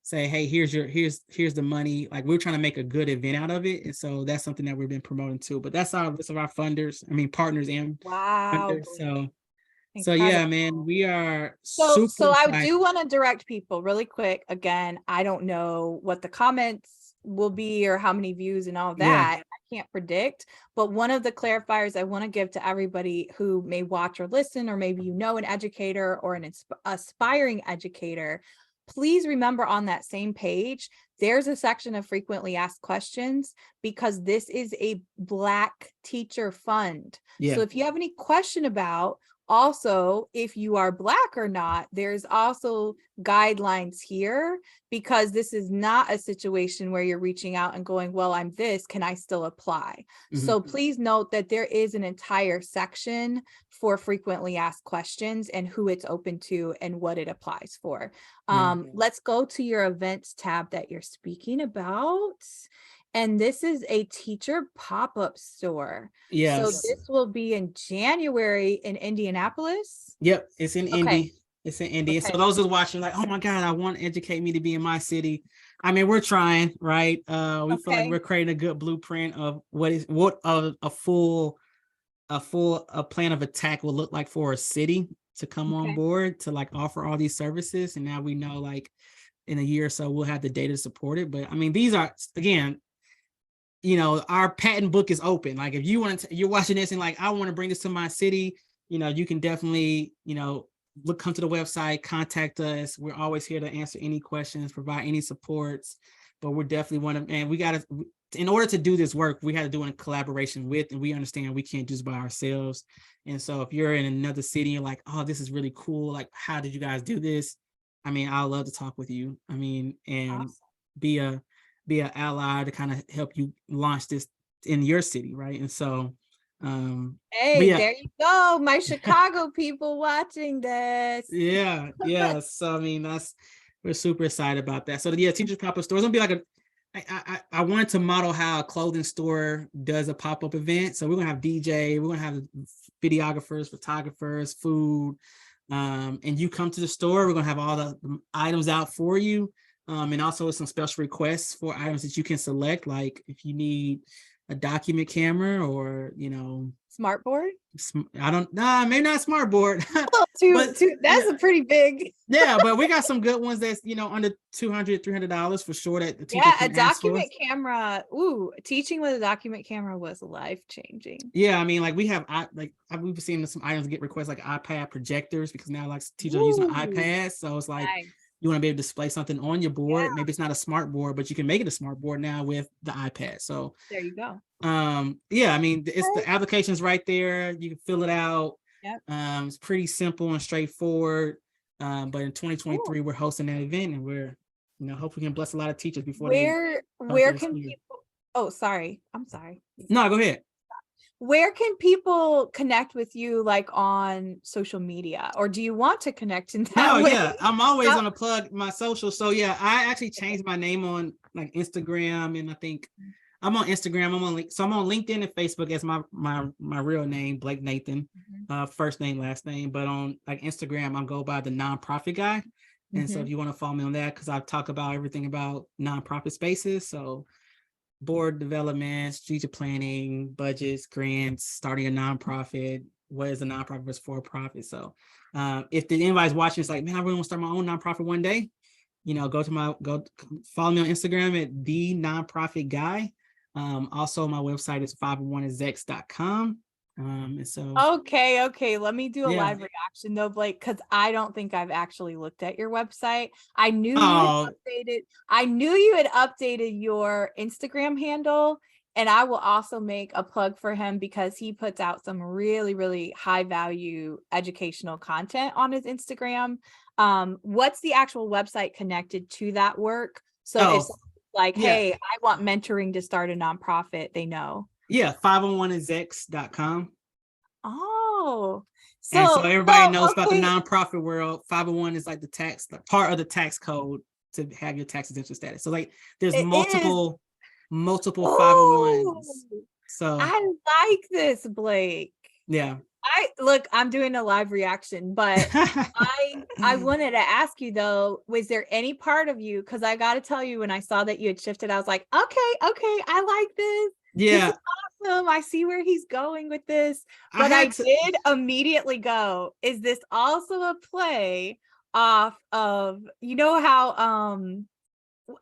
say, hey, here's the money. Like, we're trying to make a good event out of it. And so that's something that we've been promoting too. But that's our list of our partners and funders. So yeah, man, we are so I do want to direct people really quick. Again, I don't know what the comments will be or how many views and all that. I can't predict. But one of the clarifiers I want to give to everybody who may watch or listen, or maybe you know an educator or an aspiring educator, please remember on that same page, there's a section of frequently asked questions, because this is a Black teacher fund. Yeah. So if you have any question about also if you are Black or not, there's also guidelines here, because this is not a situation where you're reaching out and going, well, I'm this, can I still apply? So please note that there is an entire section for frequently asked questions and who it's open to and what it applies for. Let's go to your events tab that you're speaking about. And this is a teacher pop-up store. Yes. So this will be in January in Indianapolis. Yep, it's in Indy. It's in Indy. Okay. So those who's watching, like, oh my God, I want to educate me to be in my city. I mean, we're trying, right? We feel like we're creating a good blueprint of what a full plan of attack will look like for a city to come on board to like offer all these services. And now we know, like, in a year or so, we'll have the data to support it. But I mean, these are, again, you know, our patent book is open. Like, if you want to, you're watching this and like, I want to bring this to my city, you know, you can definitely, you know, come to the website, contact us. We're always here to answer any questions, provide any supports. But we're definitely and we got to, in order to do this work, we had to do it in collaboration with, and we understand we can't do this by ourselves. And so if you're in another city, you're like, oh, this is really cool. Like, how did you guys do this? I mean, I'd love to talk with you. I mean, and be an ally to kind of help you launch this in your city, right? And so, hey, there you go, my Chicago people watching this. Yeah. So I mean, we're super excited about that. So yeah, teacher pop-up store is gonna be like I wanted to model how a clothing store does a pop-up event. So we're gonna have DJ, we're gonna have videographers, photographers, food. And you come to the store, we're gonna have all the items out for you. And also some special requests for items that you can select, like if you need a document camera or, you know, smartboard. Maybe not smartboard. That's a pretty big. Yeah, but we got some good ones that's, you know, under $200, $300 for sure that the teacher can a document camera. Ooh, teaching with a document camera was life-changing. Yeah, I mean, like we've seen some items get requests like iPad projectors, because now like teachers are using iPads, so it's like you want to be able to display something on your board. Yeah. Maybe it's not a smart board, but you can make it a smart board now with the iPad. So there you go. Yeah, I mean, it's the application's right there. You can fill it out. Yep. It's pretty simple and straightforward. But in 2023, we're hosting that event, and we're, you know, hope we can bless a lot of teachers before where can people? Oh, sorry. I'm sorry. No, go ahead. Where can people connect with you, like on social media, or do you want to connect in that way? Yeah, I'm always gonna plug my social. So yeah, I actually changed my name on like Instagram, and I think I'm on Instagram. I'm on LinkedIn and Facebook as my real name, Blake Nathan, first name, last name. But on like Instagram, I go by the nonprofit guy. And so if you want to follow me on that, because I talk about everything about nonprofit spaces. So board development, strategic planning, budgets, grants, starting a nonprofit, what is a nonprofit versus for profit. So if anybody's watching, it's like, man, I really want to start my own nonprofit one day, you know, go follow me on Instagram at the nonprofit guy. Also my website is 501execs.com. And so okay, let me do a live reaction though, Blake, because I don't think I've actually looked at your website. I knew you had updated your Instagram handle, and I will also make a plug for him because he puts out some really, really high value educational content on his Instagram. What's the actual website connected to that work? So if like, hey, I want mentoring to start a nonprofit, they know. Yeah, 501execs.com. Oh, so everybody knows about the nonprofit world. 501 is like part of the tax code to have your tax exemption status. So like there's multiple 501s. So I like this, Blake. Yeah. I'm doing a live reaction, but I wanted to ask you though, was there any part of you, because I got to tell you, when I saw that you had shifted, I was like, okay, I like this. Yeah. This is awesome. I see where he's going with this. But I did immediately go, is this also a play off of, you know how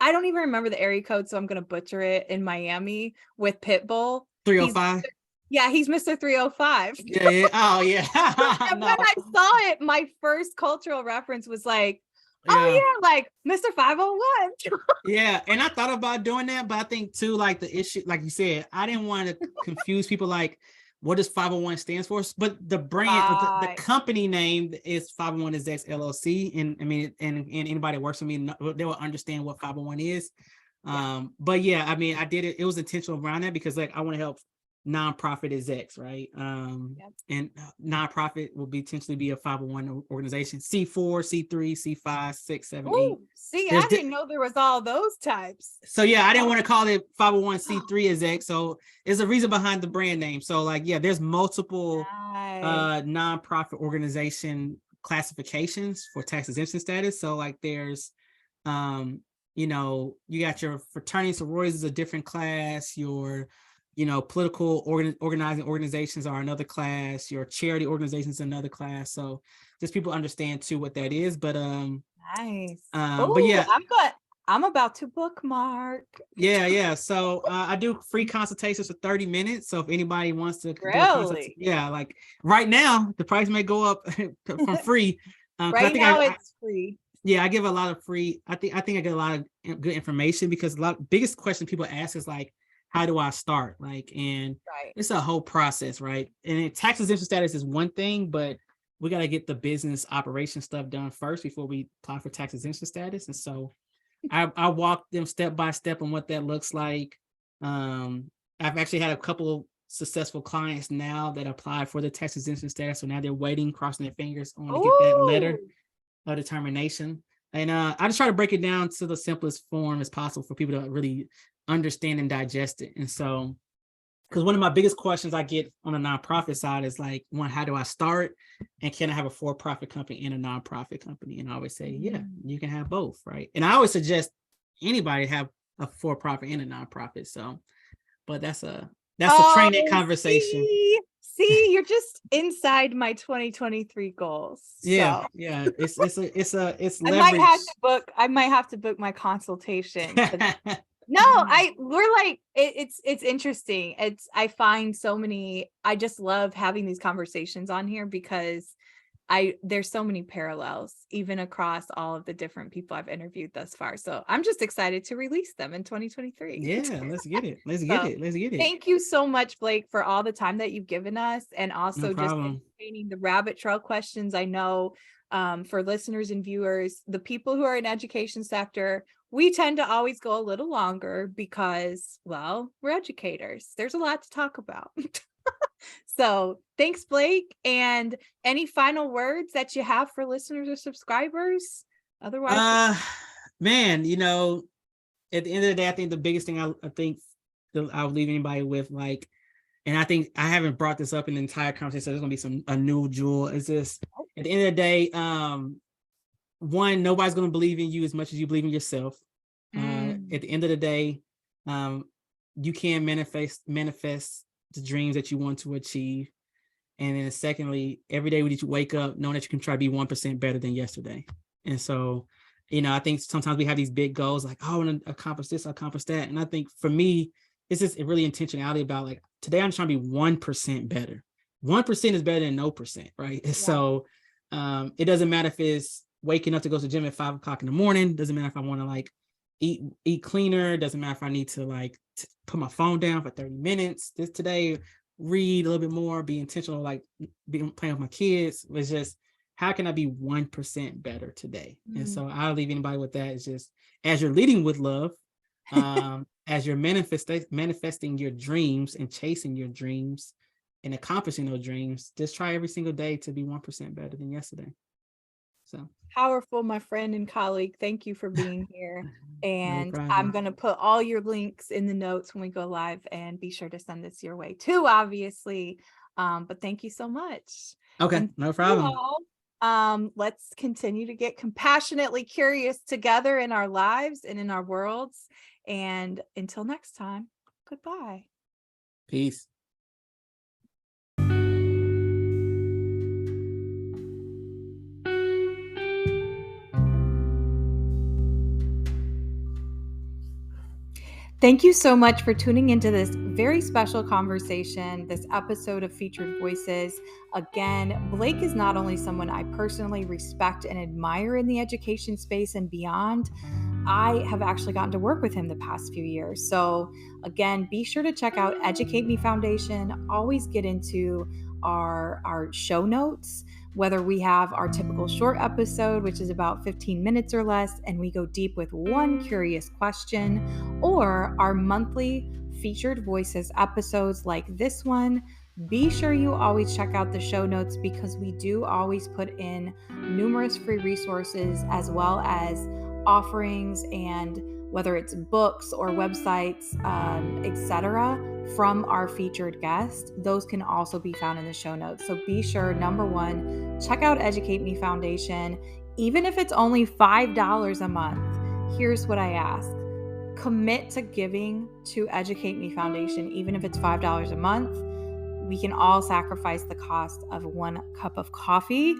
I don't even remember the area code, so I'm gonna butcher it, in Miami with Pitbull. 305. He's Mr. 305. Yeah. Oh yeah. And when I saw it, my first cultural reference was like, oh yeah, like Mr. 501. Yeah, and I thought about doing that, but I think too, like the issue, like you said, I didn't want to confuse people. Like, what does 501 stands for? But the brand, the company name is 501 Execs LLC, and I mean, and anybody that works with me, they will understand what 501 is. But yeah, I mean, I did it. It was intentional around that because like I want to help nonprofit execs, right? And nonprofit will potentially be a 501 organization, C4, C3, C5, 6, 7, 8. See, I didn't know there was all those types. So yeah, I didn't want to call it 501c3 exec. So there's a reason behind the brand name. So like, yeah, there's multiple nonprofit organization classifications for tax exemption status. So like there's you got your fraternity sororities is a different class, your political organizing organizations are another class, your charity organizations is another class. So just people understand too what that is. But nice. But yeah, I'm about to bookmark. Yeah. So I do free consultations for 30 minutes. So if anybody wants to do a like right now the price may go up from free. Right now it's free. Yeah, I give a lot of free. I think I get a lot of good information because biggest question people ask is like, how do I start? Like, and it's a whole process, right? And tax exemption status is one thing, but we got to get the business operation stuff done first before we apply for tax exemption status. And so I walk them step by step on what that looks like. I've actually had a couple of successful clients now that apply for the tax exemption status. So now they're waiting, crossing their fingers on to get that letter of determination. And I just try to break it down to the simplest form as possible for people to really understand and digest it. And so, because one of my biggest questions I get on the nonprofit side is like, one, how do I start? And can I have a for-profit company and a nonprofit company? And I always say, yeah, you can have both, right? And I always suggest anybody have a for-profit and a nonprofit. So, but that's a training conversation. See, you're just inside my 2023 goals. Yeah, so. Yeah. It's leverage. I might have to book my consultation. No, we're like, it's interesting. I find I just love having these conversations on here because there's so many parallels even across all of the different people I've interviewed thus far. So I'm just excited to release them in 2023. Yeah, let's get it. Let's get it. Thank you so much, Blake, for all the time that you've given us and also just entertaining the rabbit trail questions. I know for listeners and viewers, the people who are in education sector, we tend to always go a little longer because, well, we're educators. There's a lot to talk about. So thanks, Blake. And any final words that you have for listeners or subscribers? Otherwise, man, at the end of the day, I think the biggest thing I think that I'll leave anybody with, like, and I think I haven't brought this up in the entire conversation, so there's gonna be a new jewel. Is this at the end of the day, one, nobody's gonna believe in you as much as you believe in yourself. At the end of the day, you can manifest the dreams that you want to achieve. And then secondly, every day when you wake up, knowing that you can try to be 1% better than yesterday. And so, I think sometimes we have these big goals like, oh, I want to accomplish this, accomplish that. And I think for me, it's just really intentionality about like, today I'm trying to be 1% better. 1% is better than no percent, right? Yeah. So it doesn't matter if it's waking up to go to the gym at 5 o'clock in the morning. Doesn't matter if I want to like eat cleaner. Doesn't matter if I need to like put my phone down for 30 minutes. Today, read a little bit more, be intentional, like playing with my kids. It's just, how can I be 1% better today? And so I'll leave anybody with that. It's just, as you're leading with love, as you're manifesting your dreams and chasing your dreams and accomplishing those dreams, just try every single day to be 1% better than yesterday. So powerful, my friend and colleague. Thank you for being here. And no I'm going to put all your links in the notes when we go live, and be sure to send this your way too, obviously. But thank you so much. Okay, and no problem. Let's continue to get compassionately curious together in our lives and in our worlds. And until next time, goodbye. Peace. Thank you so much for tuning into this very special conversation, this episode of Featured Voices. Again, Blake is not only someone I personally respect and admire in the education space and beyond, I have actually gotten to work with him the past few years. So again, be sure to check out Educate Me Foundation. Always get into our show notes, whether we have our typical short episode, which is about 15 minutes or less, and we go deep with one curious question, or our monthly featured voices episodes like this one. Be sure you always check out the show notes because we do always put in numerous free resources as well as offerings, and whether it's books or websites, etc., from our featured guest, those can also be found in the show notes. So be sure, number one, check out Educate Me Foundation. Even if it's only $5 a month, here's what I ask. Commit to giving to Educate Me Foundation, even if it's $5 a month. We can all sacrifice the cost of 1 cup of coffee.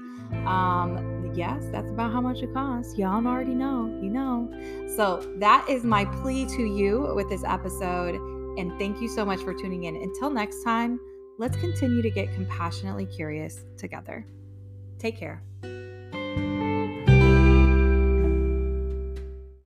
Yes, that's about how much it costs. Y'all already know, you know. So that is my plea to you with this episode. And thank you so much for tuning in. Until next time, let's continue to get compassionately curious together. Take care.